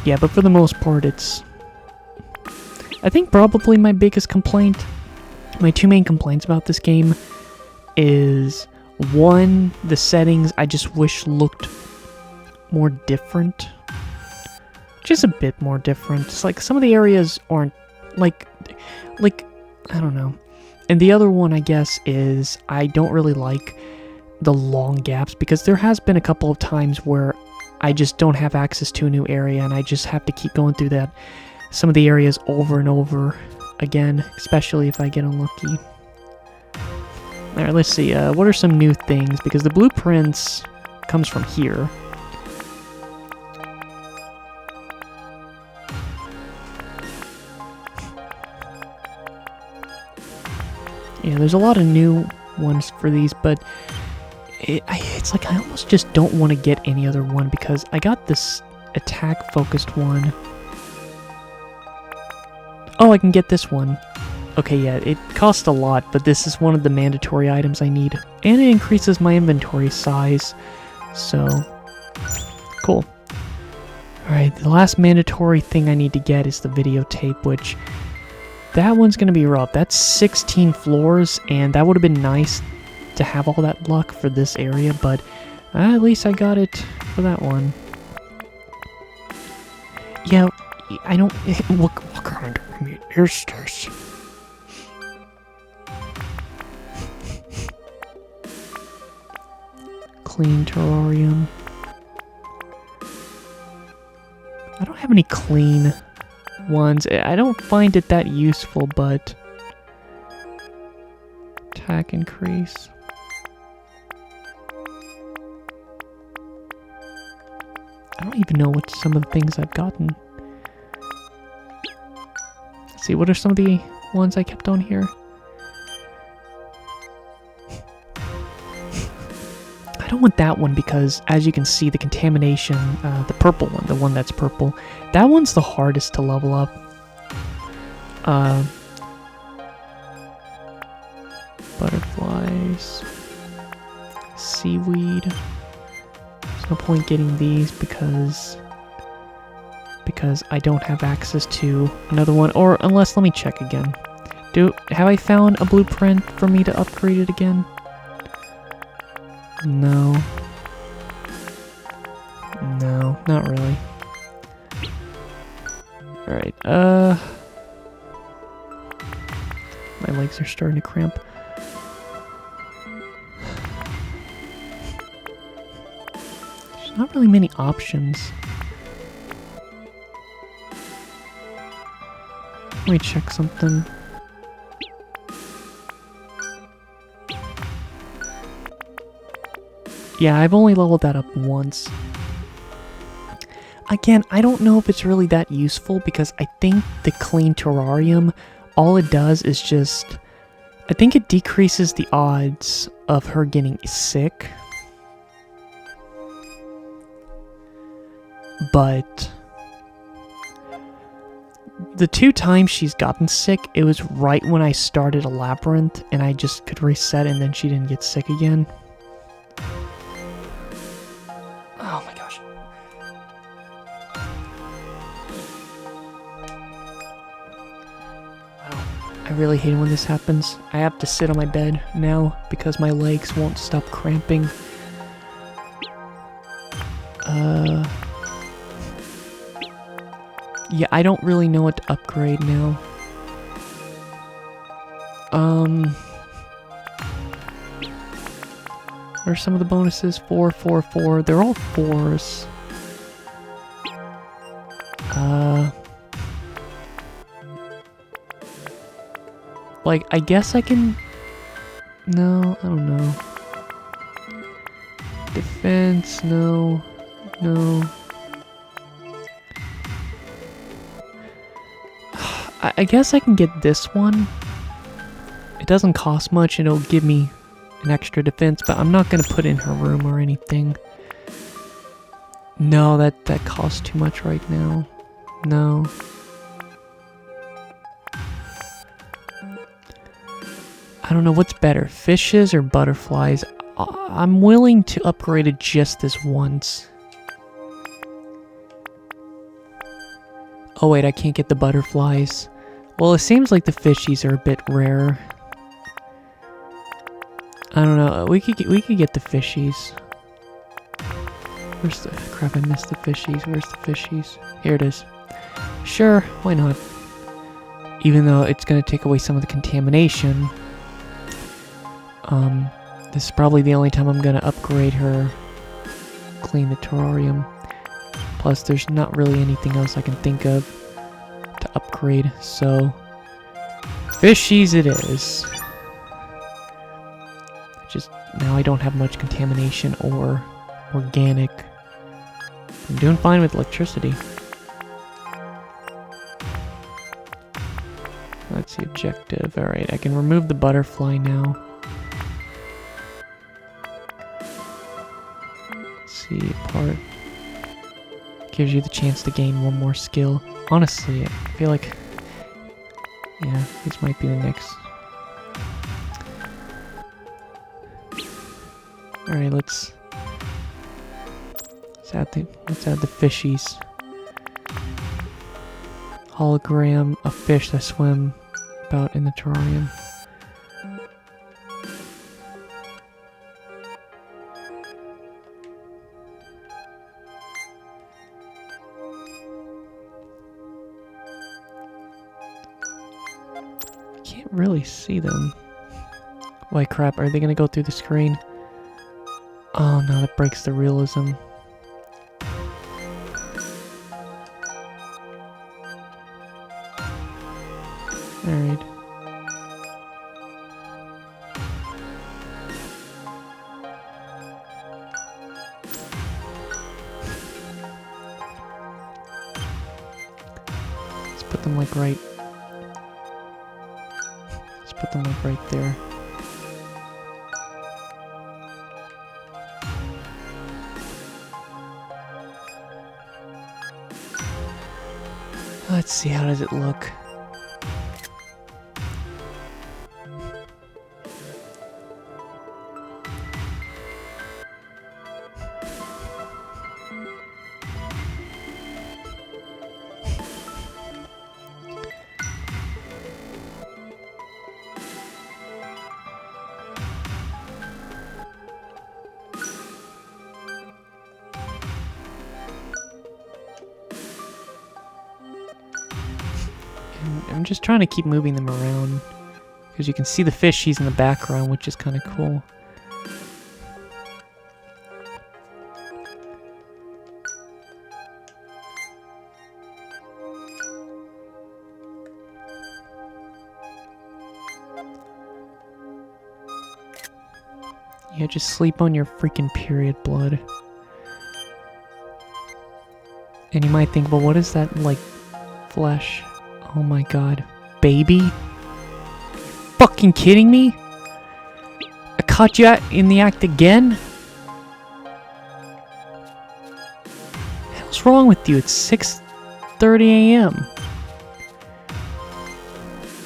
S1: yeah, but for the most part, I think probably my biggest complaint, my two main complaints about this game is, one, the settings I just wish looked more different. Just a bit more different. It's like some of the areas aren't like I don't know. And the other one, I guess, is I don't really like the long gaps, because there has been a couple of times where I just don't have access to a new area and I just have to keep going through some of the areas over and over again, especially if I get unlucky. Alright, let's see, what are some new things? Because the blueprints comes from here. Yeah, there's a lot of new ones for these, but it's like I almost just don't want to get any other one, because I got this attack-focused one. Oh, I can get this one. Okay, yeah, it costs a lot, but this is one of the mandatory items I need. And it increases my inventory size, so cool. Alright, the last mandatory thing I need to get is the videotape, which that one's gonna be rough. That's 16 floors, and that would have been nice to have all that luck for this area, but at least I got it for that one. Yeah, I don't... What kind of meat is this? Clean terrarium. I don't have any clean ones. I don't find it that useful, but... Attack increase. I don't even know what some of the things I've gotten. Let's see, what are some of the ones I kept on here? I don't want that one because, as you can see, the contamination, the purple one, the one that's purple, that one's the hardest to level up. Butterflies. Seaweed. There's no point getting these because I don't have access to another one, or unless, let me check again. Have I found a blueprint for me to upgrade it again? No. No, not really. Alright, my legs are starting to cramp. There's not really many options. Let me check something. Yeah, I've only leveled that up once. Again, I don't know if it's really that useful, because I think the clean terrarium, all it does is just... I think it decreases the odds of her getting sick. But... the 2 times she's gotten sick, it was right when I started a labyrinth, and I just could reset, and then she didn't get sick again. Oh my gosh. Wow. I really hate it when this happens. I have to sit on my bed now because my legs won't stop cramping. Yeah, I don't really know what to upgrade now. What are some of the bonuses? 4, 4, 4. They're all 4s. Like, I guess I can... No, I don't know. Defense, no. No. I guess I can get this one. It doesn't cost much and it'll give me an extra defense, but I'm not gonna put in her room or anything. No, that costs too much right now. No. I don't know what's better, fishes or butterflies. I'm willing to upgrade it just this once. Oh wait, I can't get the butterflies. Well, it seems like the fishies are a bit rare. I don't know. We could get the fishies. Where's the crap? I missed the fishies. Where's the fishies? Here it is. Sure, why not? Even though it's gonna take away some of the contamination. This is probably the only time I'm gonna upgrade her. Clean the terrarium. Plus, there's not really anything else I can think of to upgrade, so fishies it is. Just now I don't have much contamination or organic. I'm doing fine with electricity. That's the objective. Alright, I can remove the butterfly now. Let's see, part gives you the chance to gain one more skill. Honestly, I feel like, yeah, this might be the next. Alright, let's add the fishies. Hologram, a fish that swim about in the terrarium. Can't really see them. Why crap, are they gonna go through the screen? Oh no, that breaks the realism. Alright. Let's put them like right. Let's put them like right there. Let's see, how does it look? I'm just trying to keep moving them around because you can see the fishies in the background, which is kind of cool. Yeah, just sleep on your freaking period blood. And you might think, well, what is that, like, flesh? Oh my god. Baby? Fucking kidding me? I caught you in the act again? What's wrong with you? It's 6:30 a.m.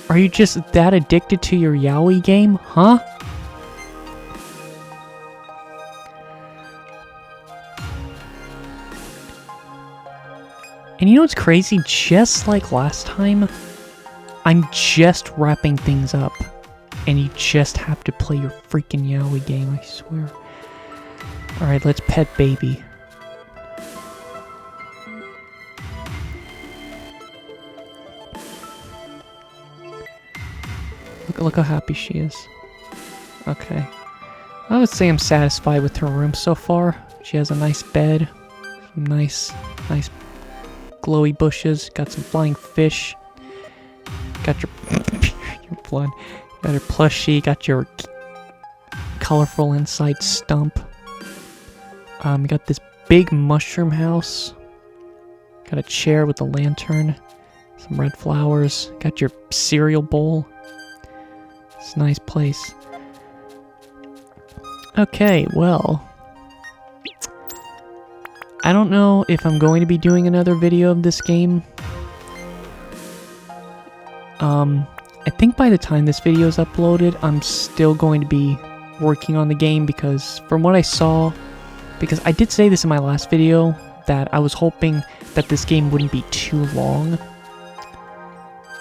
S1: Are you just that addicted to your yaoi game, huh? And you know what's crazy? Just like last time, I'm just wrapping things up. And you just have to play your freaking yaoi game, I swear. Alright, let's pet baby. Look how happy she is. Okay. I would say I'm satisfied with her room so far. She has a nice bed, some nice glowy bushes, got some flying fish, got your your blood, got your plushie, got your colorful inside stump. You got this big mushroom house, got a chair with a lantern, some red flowers, got your cereal bowl. It's a nice place. Okay, well, I don't know if I'm going to be doing another video of this game. I think by the time this video is uploaded, I'm still going to be working on the game because from what I saw, because I did say this in my last video, that I was hoping that this game wouldn't be too long.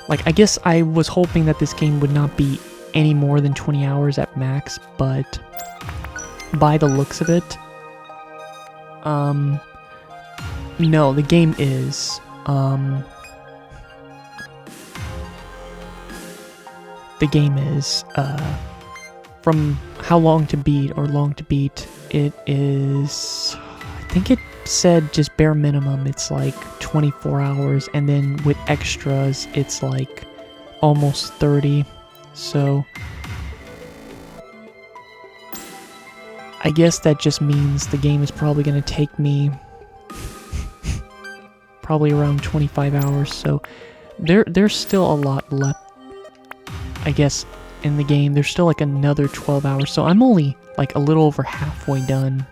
S1: Like, I guess I was hoping that this game would not be any more than 20 hours at max, but by the looks of it, no, the game is, from how long to beat, it is, I think it said just bare minimum, it's like 24 hours, and then with extras, it's like almost 30, so I guess that just means the game is probably going to take me probably around 25 hours, so there's still a lot left, I guess, in the game. There's still like another 12 hours, so I'm only like a little over halfway done,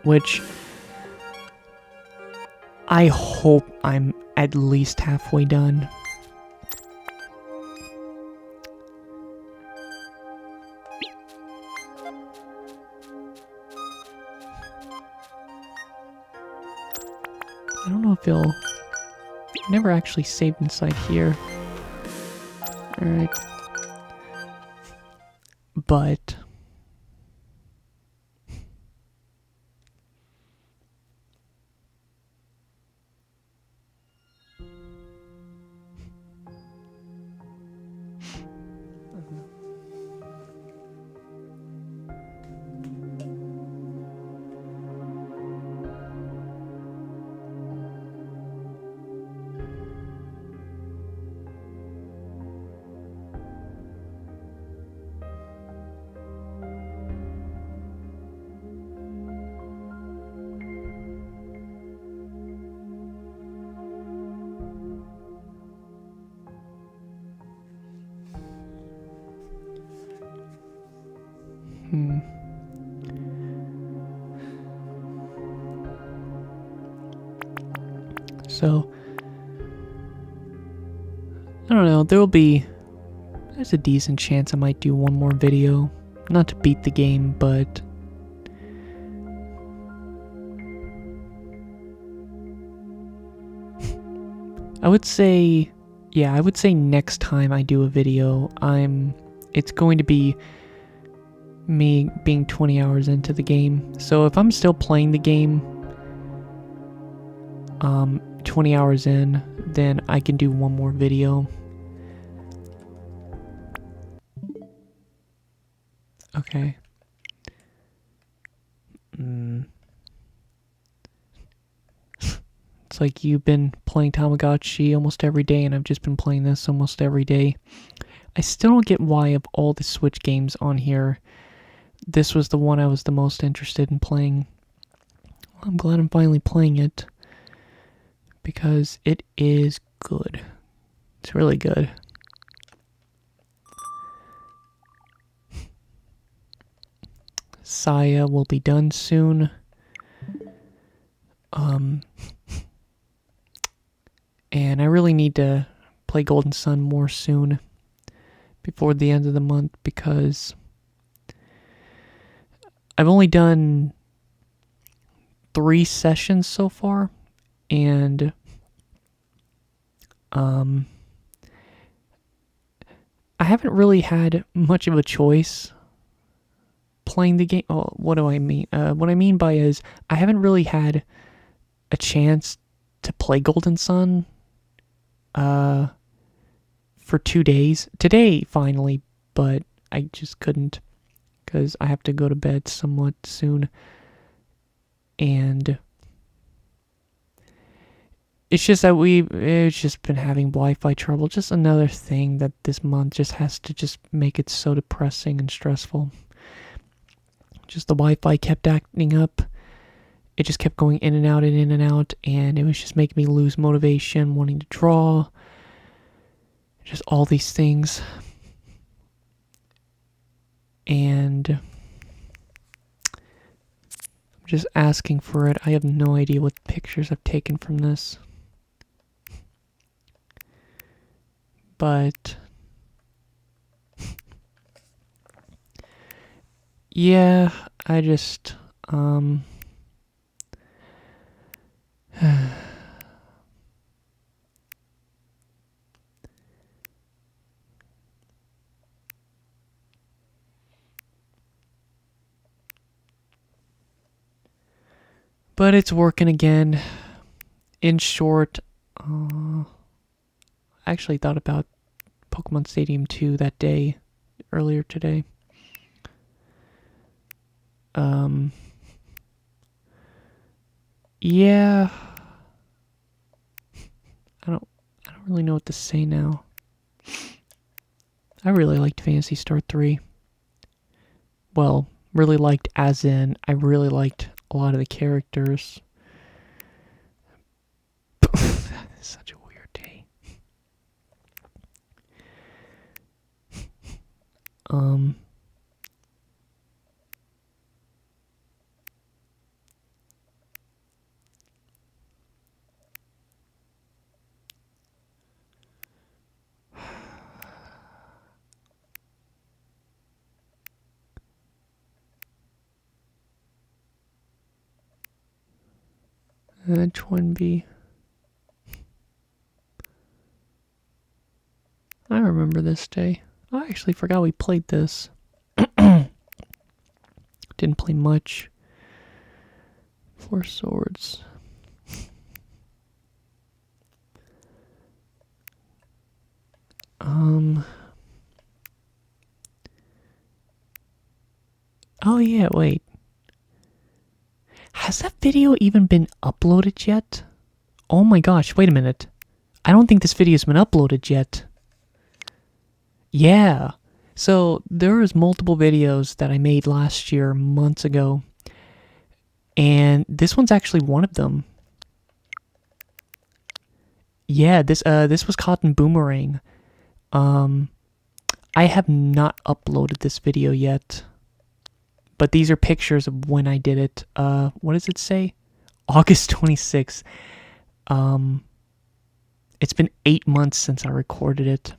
S1: which I hope I'm at least halfway done. I don't know if it'll... Never actually saved inside here. Alright. But... So, I don't know, there's a decent chance I might do one more video. Not to beat the game, but... I would say next time I do a video, it's going to be me being 20 hours into the game. So if I'm still playing the game, 20 hours in, then I can do one more video. Okay. It's like you've been playing Tamagotchi almost every day, and I've just been playing this almost every day. I still don't get why of all the Switch games on here, this was the one I was the most interested in playing. Well, I'm glad I'm finally playing it, because it is good. It's really good. Saya will be done soon. And I really need to play Golden Sun more soon, before the end of the month, because I've only done 3 sessions so far, and I haven't really had much of a choice playing the game. Oh, what do I mean? What I mean by is I haven't really had a chance to play Golden Sun for 2 days. Today, finally, but I just couldn't because I have to go to bed somewhat soon. And it's just that it's just been having Wi-Fi trouble. Just another thing that this month just has to just make it so depressing and stressful. Just the Wi-Fi kept acting up. It just kept going in and out and in and out, and it was just making me lose motivation, wanting to draw. Just all these things. And I'm just asking for it. I have no idea what pictures I've taken from this. But yeah, I just but it's working again. In short, I actually thought about Pokemon Stadium 2 that day, earlier today. Yeah. I don't really know what to say now. I really liked Phantasy Star 3. Well, really liked as in, I really liked a lot of the characters. That is such a weird day. Twin B. I remember this day. I actually forgot we played this. Didn't play much. 4 Swords. Oh yeah, wait. Has that video even been uploaded yet? Oh my gosh, wait a minute. I don't think this video's been uploaded yet. Yeah. So, there's multiple videos that I made last year, months ago. And this one's actually one of them. Yeah, this was Cotton Boomerang. I have not uploaded this video yet. But these are pictures of when I did it. What does it say? August 26th. It's been 8 months since I recorded it.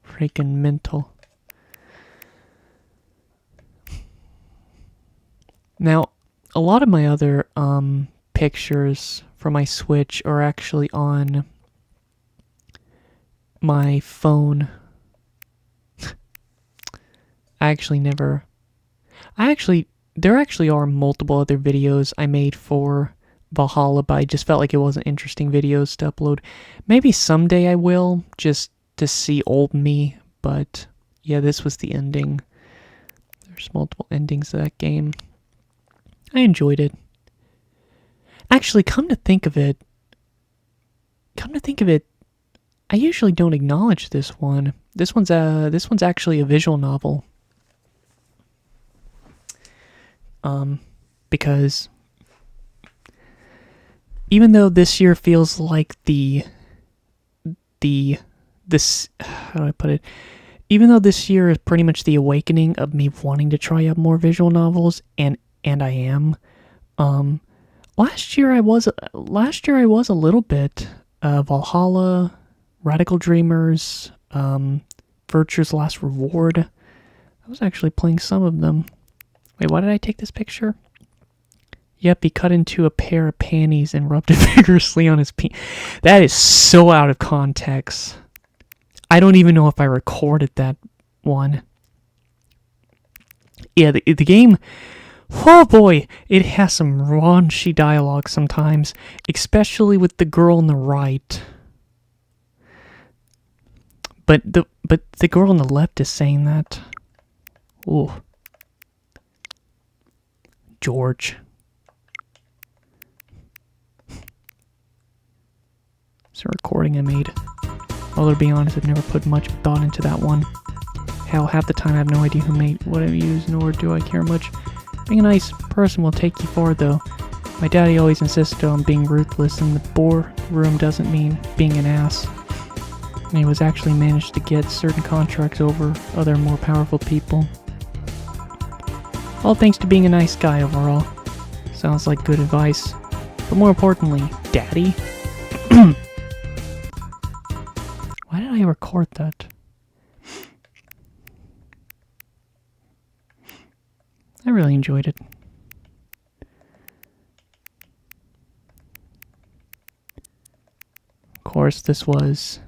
S1: Freaking mental. Now, a lot of my other pictures for my Switch are actually on my phone. There actually are multiple other videos I made for Valhalla, but I just felt like it wasn't interesting videos to upload. Maybe someday I will, just to see old me, but yeah, this was the ending. There's multiple endings to that game. I enjoyed it. Actually, come to think of it, I usually don't acknowledge this one. This one's actually a visual novel. Because even though this year feels like how do I put it? Even though this year is pretty much the awakening of me wanting to try out more visual novels, and I am. Last year I was a little bit. Valhalla, Radical Dreamers, Virtue's Last Reward. I was actually playing some of them. Wait, why did I take this picture? Yep, he cut into a pair of panties and rubbed it vigorously on his penis. That is so out of context. I don't even know if I recorded that one. Yeah, the game Oh boy, it has some raunchy dialogue sometimes, especially with the girl on the right. But the girl on the left is saying that. Ooh. George. It's a recording I made. Although to be honest, I've never put much thought into that one. Hell, half the time I have no idea who made what I use, nor do I care much. Being a nice person will take you far, though. My daddy always insisted on being ruthless, and the bore room doesn't mean being an ass. And he was actually managed to get certain contracts over other more powerful people. All thanks to being a nice guy overall. Sounds like good advice. But more importantly, Daddy? Why did I record that? I really enjoyed it. Of course, this was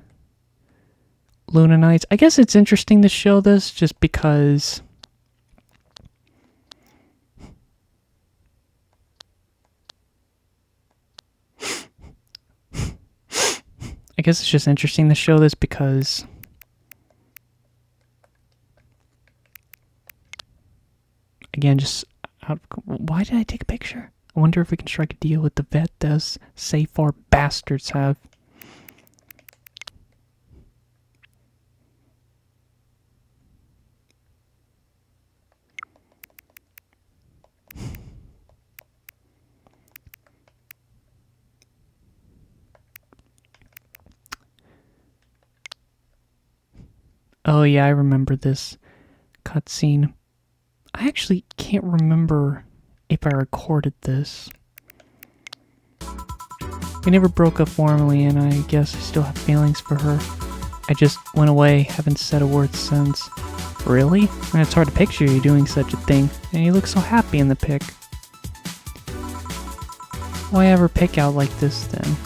S1: Luna Nights. I guess it's interesting to show this just because again, just why did I take a picture? I wonder if we can strike a deal with the vet those safe our bastards have. Oh yeah, I remember this cutscene. I actually can't remember if I recorded this. We never broke up formally, and I guess I still have feelings for her. I just went away, haven't said a word since. Really? And it's hard to picture you doing such a thing, and you look so happy in the pic. Why ever pick out like this then?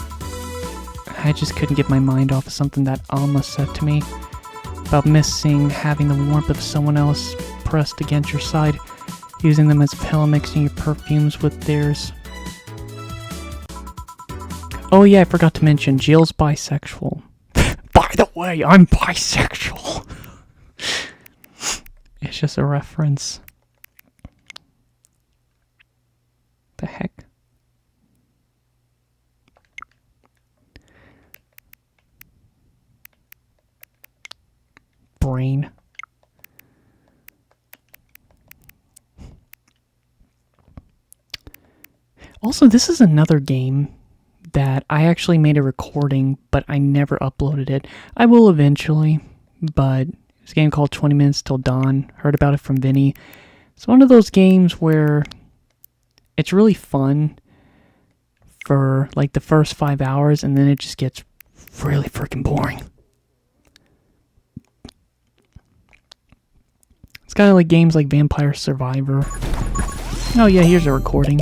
S1: I just couldn't get my mind off of something that Alma said to me. About missing having the warmth of someone else pressed against your side, using them as a pillow, mixing your perfumes with theirs. Oh yeah, I forgot to mention, Jill's bisexual. By the way, I'm bisexual! It's just a reference. The heck? Brain. Also, this is another game that I actually made a recording, but I never uploaded it. I will eventually, but it's a game called 20 Minutes Till Dawn. Heard about it from Vinny. It's one of those games where it's really fun for like the first 5 hours, and then it just gets really freaking boring. It's kind of like games like Vampire Survivor. Oh yeah, here's a recording.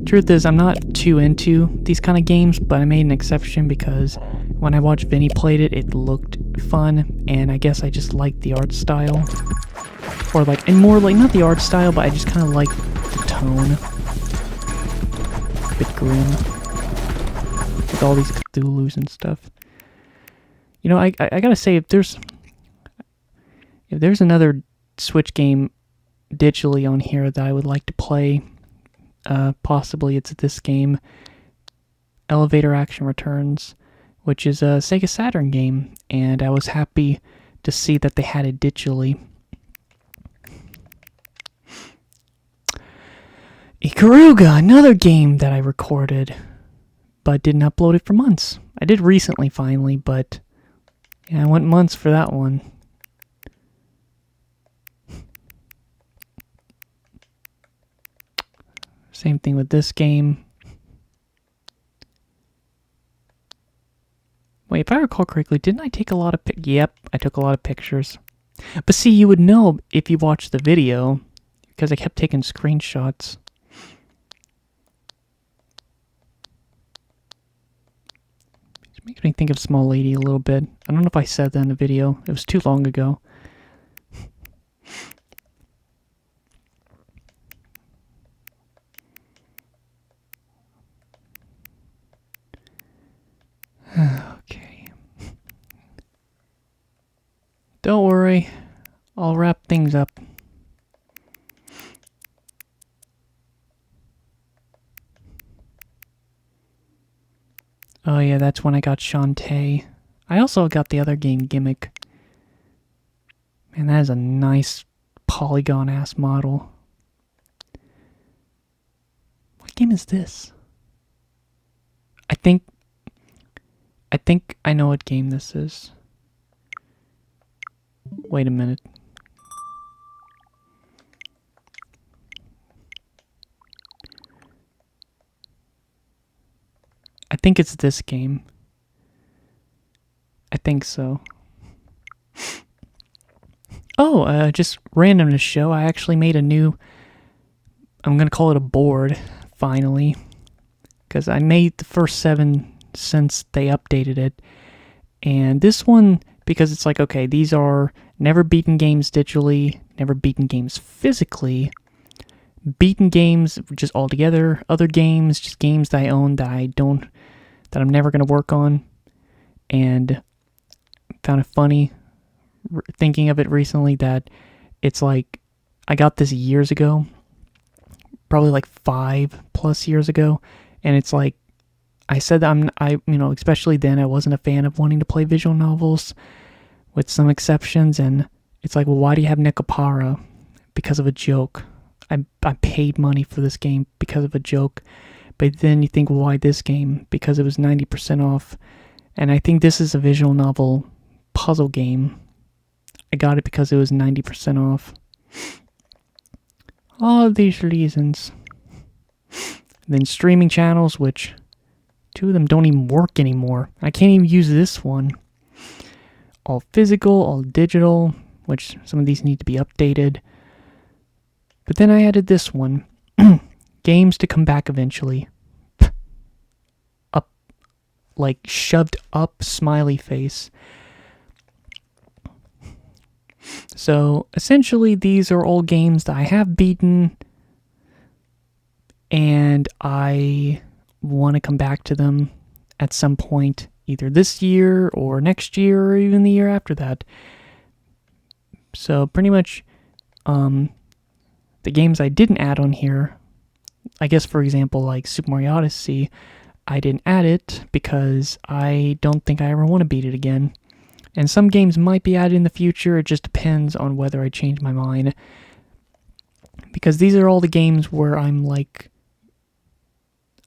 S1: Truth is, I'm not too into these kind of games, but I made an exception because when I watched Vinny played it, it looked fun, and I guess I just liked the art style. Or like, and more like, not the art style, but I just kind of like the tone. A bit grim. With all these Cthulhus and stuff. You know, I gotta say, if there's another Switch game digitally on here that I would like to play, possibly it's this game, Elevator Action Returns, which is a Sega Saturn game, and I was happy to see that they had it digitally. Ikaruga, another game that I recorded, but didn't upload it for months. I did recently, finally, but yeah, I went months for that one. Same thing with this game. Wait, if I recall correctly, didn't I take a lot of Yep, I took a lot of pictures. But see, you would know if you watched the video, because I kept taking screenshots. It makes me think of Small Lady a little bit. I don't know if I said that in the video. It was too long ago. worry. I'll wrap things up. Oh yeah, that's when I got Shantae. I also got the other game, Gimmick. Man, that is a nice polygon-ass model. What game is this? I think I know what game this is. Wait a minute. I think it's this game. I think so. Oh, just random to show, I actually made a new, I'm gonna call it a board, finally. Because I made the first 7 since they updated it. And this one, because it's like, okay, these are never beaten games digitally, never beaten games physically, beaten games just all together, other games, just games that I own that I'm never going to work on. And found it funny thinking of it recently that it's like I got this years ago, probably like 5+ years ago, and it's like I said that especially then I wasn't a fan of wanting to play visual novels, with some exceptions, and it's like, well, why do you have Nekopara? Because of a joke. I paid money for this game because of a joke. But then you think, well, why this game? Because it was 90% off. And I think this is a visual novel puzzle game. I got it because it was 90% off. All of these reasons. Then streaming channels, which 2 of them don't even work anymore. I can't even use this one. All physical, all digital, which some of these need to be updated. But then I added this one. Games to come back eventually. Up, like shoved up smiley face. So essentially these are all games that I have beaten and I want to come back to them at some point, either this year or next year or even the year after that. So pretty much the games I didn't add on here, I guess for example like Super Mario Odyssey, I didn't add it because I don't think I ever want to beat it again. And some games might be added in the future, it just depends on whether I change my mind. Because these are all the games where I'm like,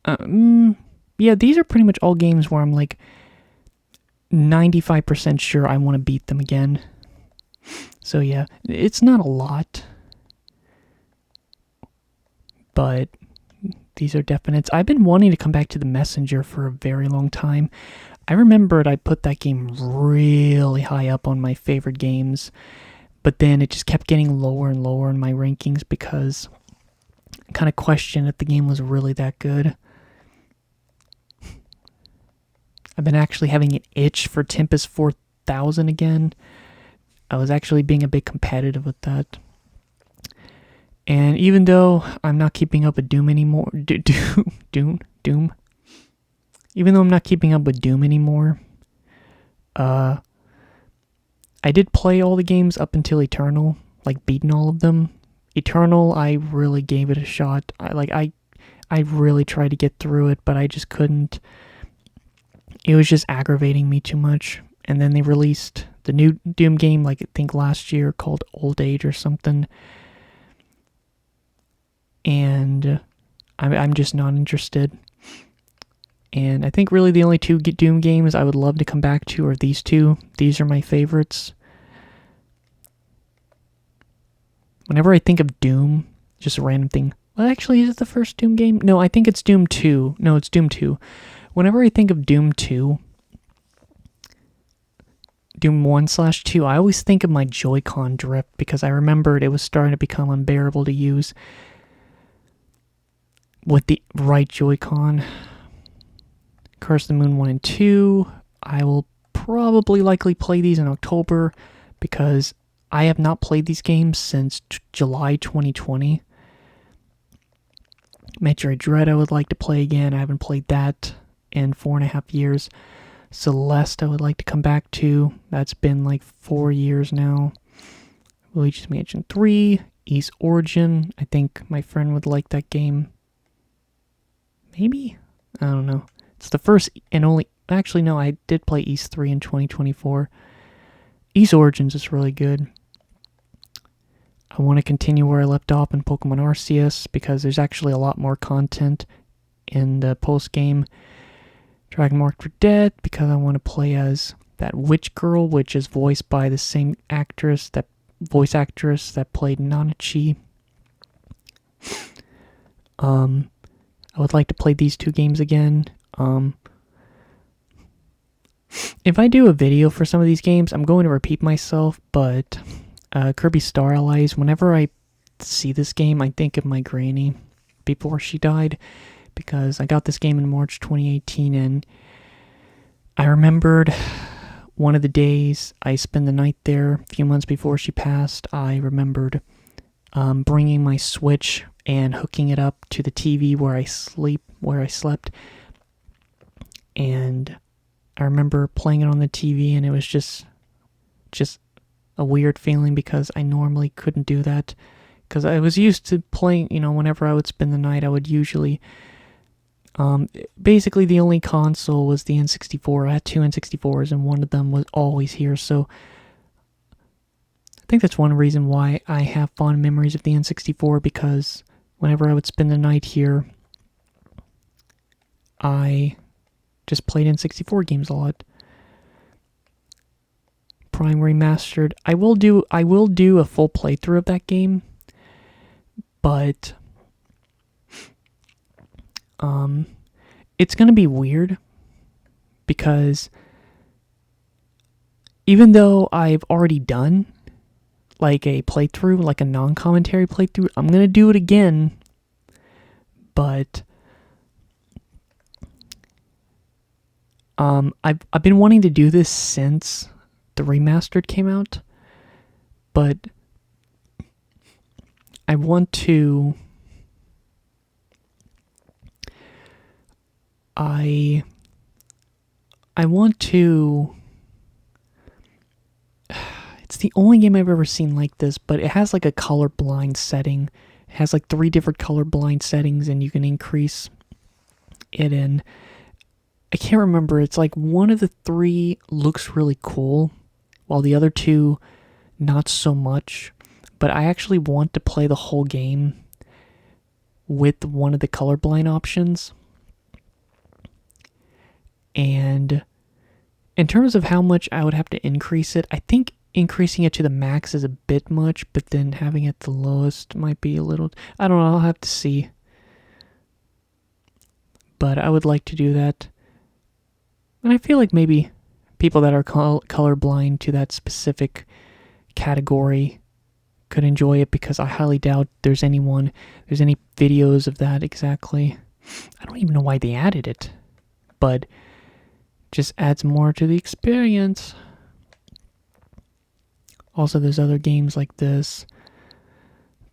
S1: yeah, these are pretty much all games where I'm like 95% sure I want to beat them again. So yeah, it's not a lot, but these are definites. I've been wanting to come back to The Messenger for a very long time. I remembered I put that game really high up on my favorite games, but then it just kept getting lower and lower in my rankings because I kind of questioned if the game was really that good. I've been actually having an itch for Tempest 4000 again. I was actually being a bit competitive with that. And even though I'm not keeping up with Doom anymore, Doom. Even though I'm not keeping up with Doom anymore, I did play all the games up until Eternal, like beaten all of them. Eternal, I really gave it a shot. I really tried to get through it, but I just couldn't. It was just aggravating me too much. And then they released the new Doom game, like I think last year, called Old Age or something. And I'm just not interested. And I think really the only 2 Doom games I would love to come back to are these 2. These are my favorites. Whenever I think of Doom, just a random thing. Well, actually, is it the first Doom game? No, I think it's Doom 2. No, it's Doom 2. Whenever I think of Doom 2, Doom 1/2, I always think of my Joy-Con drift because I remembered it was starting to become unbearable to use with the right Joy-Con. Curse of the Moon 1 and 2. I will probably likely play these in October because I have not played these games since July 2020. Metroid Dread I would like to play again. I haven't played that in 4.5 years. Celeste I would like to come back to. That's been like 4 years now. Luigi's Mansion 3, East Origin. I think my friend would like that game. Maybe? I don't know. It's the first and only... Actually, no, I did play East 3 in 2024. East Origins is really good. I want to continue where I left off in Pokemon Arceus because there's actually a lot more content in the post-game Dragon Marked for Dead because I want to play as that witch girl, which is voiced by the same actress, that voice actress that played Nanachi. I would like to play these two games again. If I do a video for some of these games, I'm going to repeat myself, but Kirby Star Allies, whenever I see this game, I think of my granny before she died, because I got this game in March 2018, and I remembered one of the days I spent the night there a few months before she passed. I remembered bringing my Switch and hooking it up to the TV where I slept, and I remember playing it on the TV, and it was just a weird feeling because I normally couldn't do that because I was used to playing, whenever I would spend the night, I would usually, basically the only console was the N64. I had two N64s and one of them was always here, so I think that's one reason why I have fond memories of the N64, because whenever I would spend the night here, I just played N64 games a lot. Prime Remastered. I will do a full playthrough of that game, but it's gonna be weird because even though I've already done like a playthrough, like a non-commentary playthrough, I'm gonna do it again, but I've been wanting to do this since the remastered came out, but I want to it's the only game I've ever seen like this, but it has like a colorblind setting. It has like 3 different colorblind settings, and you can increase it in. I can't remember. It's like one of the 3 looks really cool, while the other 2 not so much. But I actually want to play the whole game with one of the colorblind options. And in terms of how much I would have to increase it, I think increasing it to the max is a bit much, but then having it the lowest might be a little... I don't know, I'll have to see. But I would like to do that. And I feel like maybe people that are colorblind to that specific category could enjoy it, because I highly doubt there's any videos of that exactly. I don't even know why they added it, but just adds more to the experience. Also, there's other games like this,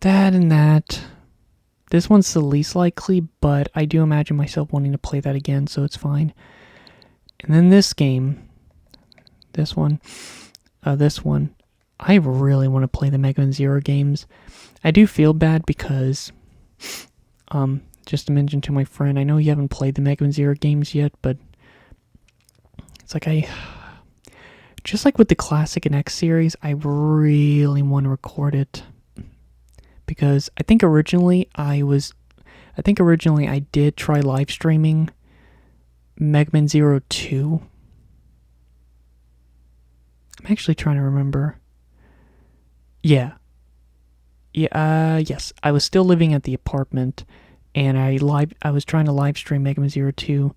S1: that, and that. This one's the least likely, but I do imagine myself wanting to play that again, so it's fine. And then this game, this one, I really want to play the Mega Man Zero games. I do feel bad because, just to mention to my friend, I know you haven't played the Mega Man Zero games yet, but it's like just like with the Classic and X series, I really want to record it. Because I think originally I did try live streaming Mega Man Zero 2. I'm actually trying to remember. Yes. I was still living at the apartment, and I was trying to live stream Mega Man Zero 2,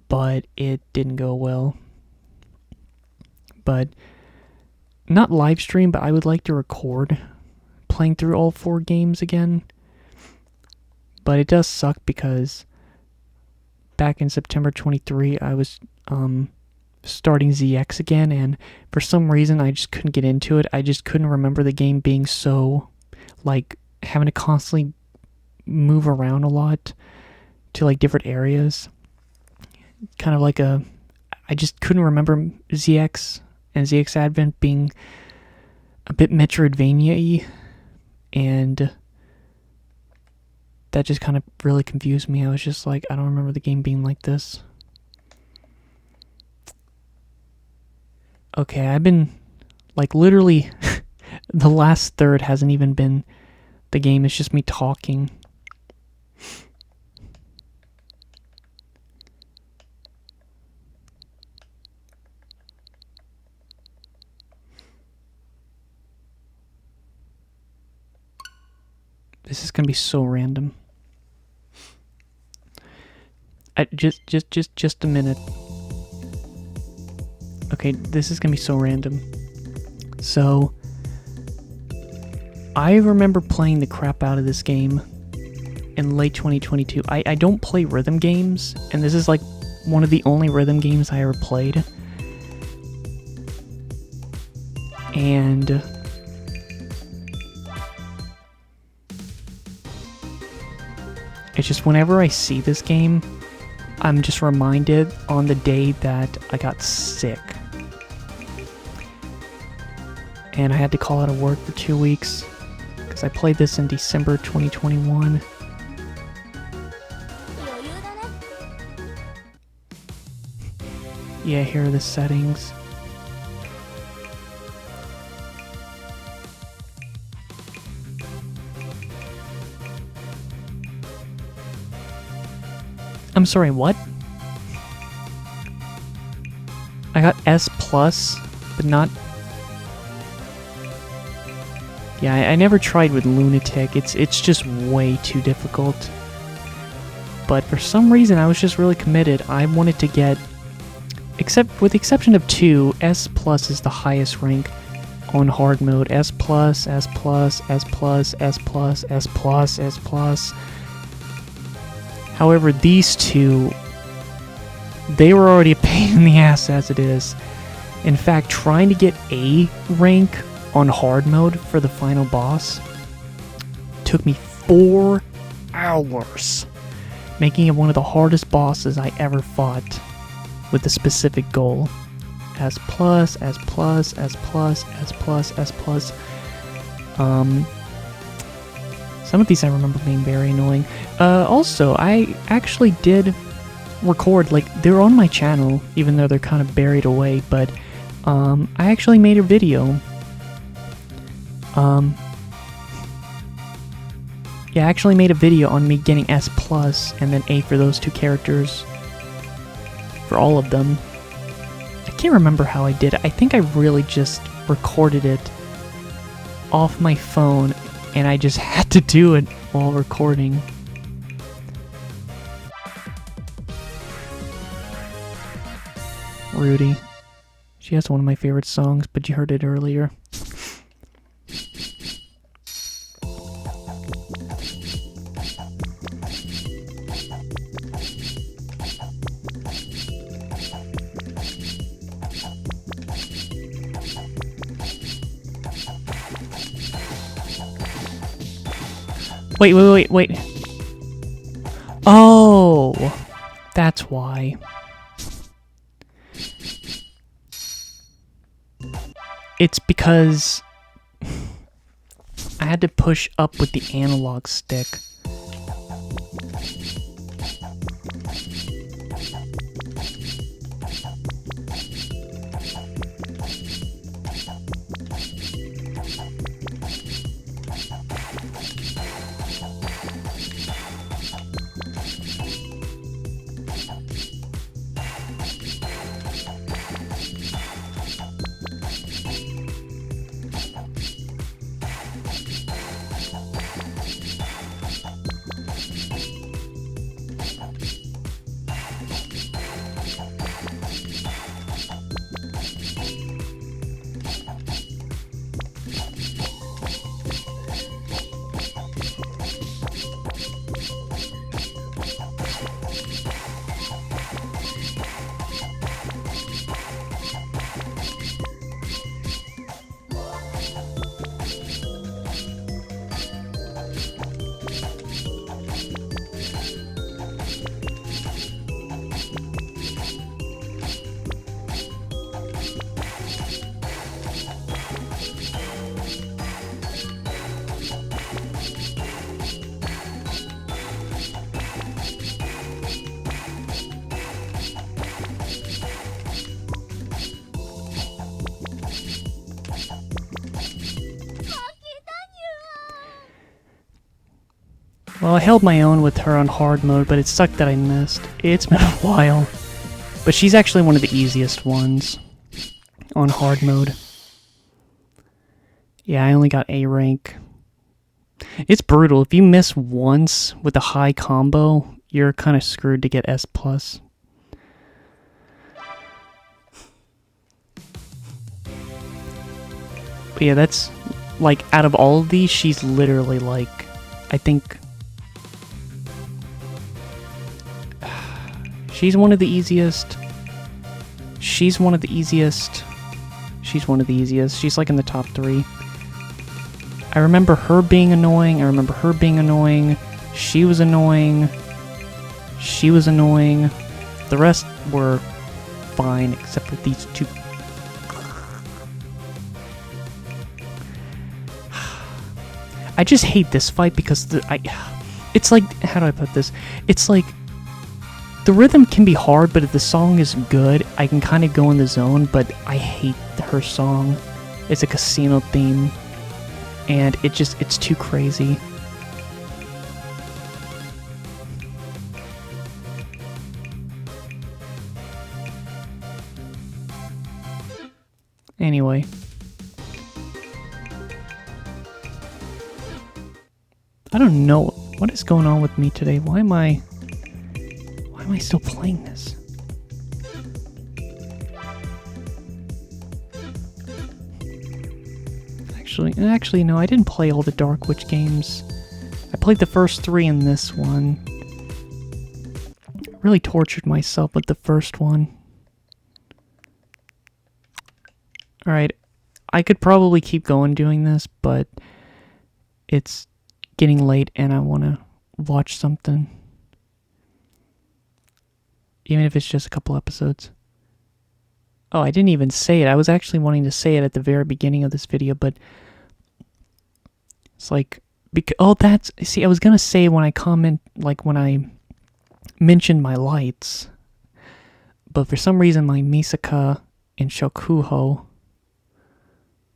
S1: but it didn't go well. But not live stream, but I would like to record playing through all 4 games again. But it does suck because back in September 23, I was starting ZX again, and for some reason I just couldn't get into it. I just couldn't remember the game being so, like, having to constantly move around a lot to, like, different areas. Kind of like I just couldn't remember ZX and ZX Advent being a bit Metroidvania-y, and that just kind of really confused me. I was just like, I don't remember the game being like this. Okay, I've been, like, literally, the last third hasn't even been the game, it's just me talking. This is gonna be so random. Just a minute. Okay, this is gonna be so random. So, I remember playing the crap out of this game in late 2022. I don't play rhythm games, and this is like one of the only rhythm games I ever played. And it's just whenever I see this game, I'm just reminded on the day that I got sick. And I had to call out of work for 2 weeks because I played this in December 2021. Yeah, here are the settings. I'm sorry, what? I got S+, but not... Yeah, I never tried with Lunatic. It's just way too difficult. But for some reason, I was just really committed. I wanted to get... with the exception of 2, S+ is the highest rank on hard mode. S+, S+, S+, S+, S+, S+, S+. However, these two, they were already a pain in the ass as it is. In fact, trying to get A rank on hard mode for the final boss took me 4 hours, making it one of the hardest bosses I ever fought with a specific goal. S+, S+, S+, S+, S+, S+. Some of these I remember being very annoying. Also, I actually did record, like, they're on my channel, even though they're kind of buried away, but I actually made a video. Yeah, I actually made a video on me getting S+, and then A for those 2 characters. For all of them. I can't remember how I did it. I think I really just recorded it off my phone, and I just had to do it while recording. Rudy. She has one of my favorite songs, but you heard it earlier. Wait. Oh, that's why. It's because I had to push up with the analog stick. Well, I held my own with her on hard mode, but it sucked that I missed. It's been a while. But she's actually one of the easiest ones on hard mode. Yeah, I only got A rank. It's brutal. If you miss once with a high combo, you're kind of screwed to get S+. But yeah, that's, like, out of all of these, she's literally, like, I think... She's one of the easiest. She's one of the easiest. She's one of the easiest. She's, like, in the top 3. I remember her being annoying. I remember her being annoying. She was annoying. She was annoying. The rest were fine, except for these two. I just hate this fight because it's like, how do I put this? It's like, the rhythm can be hard, but if the song is good, I can kind of go in the zone, but I hate her song. It's a casino theme. And it's too crazy. Anyway. I don't know what is going on with me today. Why am I still playing this? Actually, no, I didn't play all the Dark Witch games. I played the first 3 in this one. Really tortured myself with the first one. Alright, I could probably keep going doing this, but it's getting late and I want to watch something. Even if it's just a couple episodes. Oh, I didn't even say it. I was actually wanting to say it at the very beginning of this video, but it's like, oh, see, I was gonna say when when I mentioned my lights, but for some reason my Misaka and Shokuho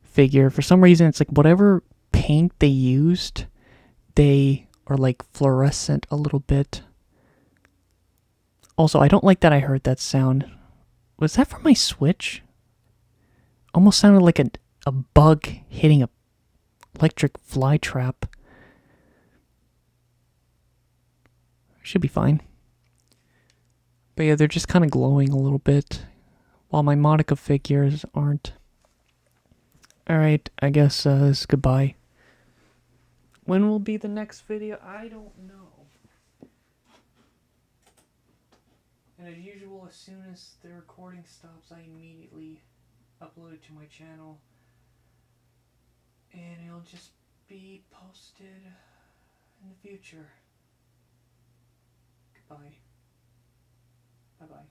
S1: figure, for some reason it's like whatever paint they used, they are like fluorescent a little bit. Also, I don't like that I heard that sound. Was that from my Switch? Almost sounded like a bug hitting a electric fly trap. Should be fine. But yeah, they're just kind of glowing a little bit, while my Monica figures aren't. Alright, I guess this is goodbye. When will be the next video? I don't know. And as usual, as soon as the recording stops, I immediately upload it to my channel. And it'll just be posted in the future. Goodbye. Bye-bye.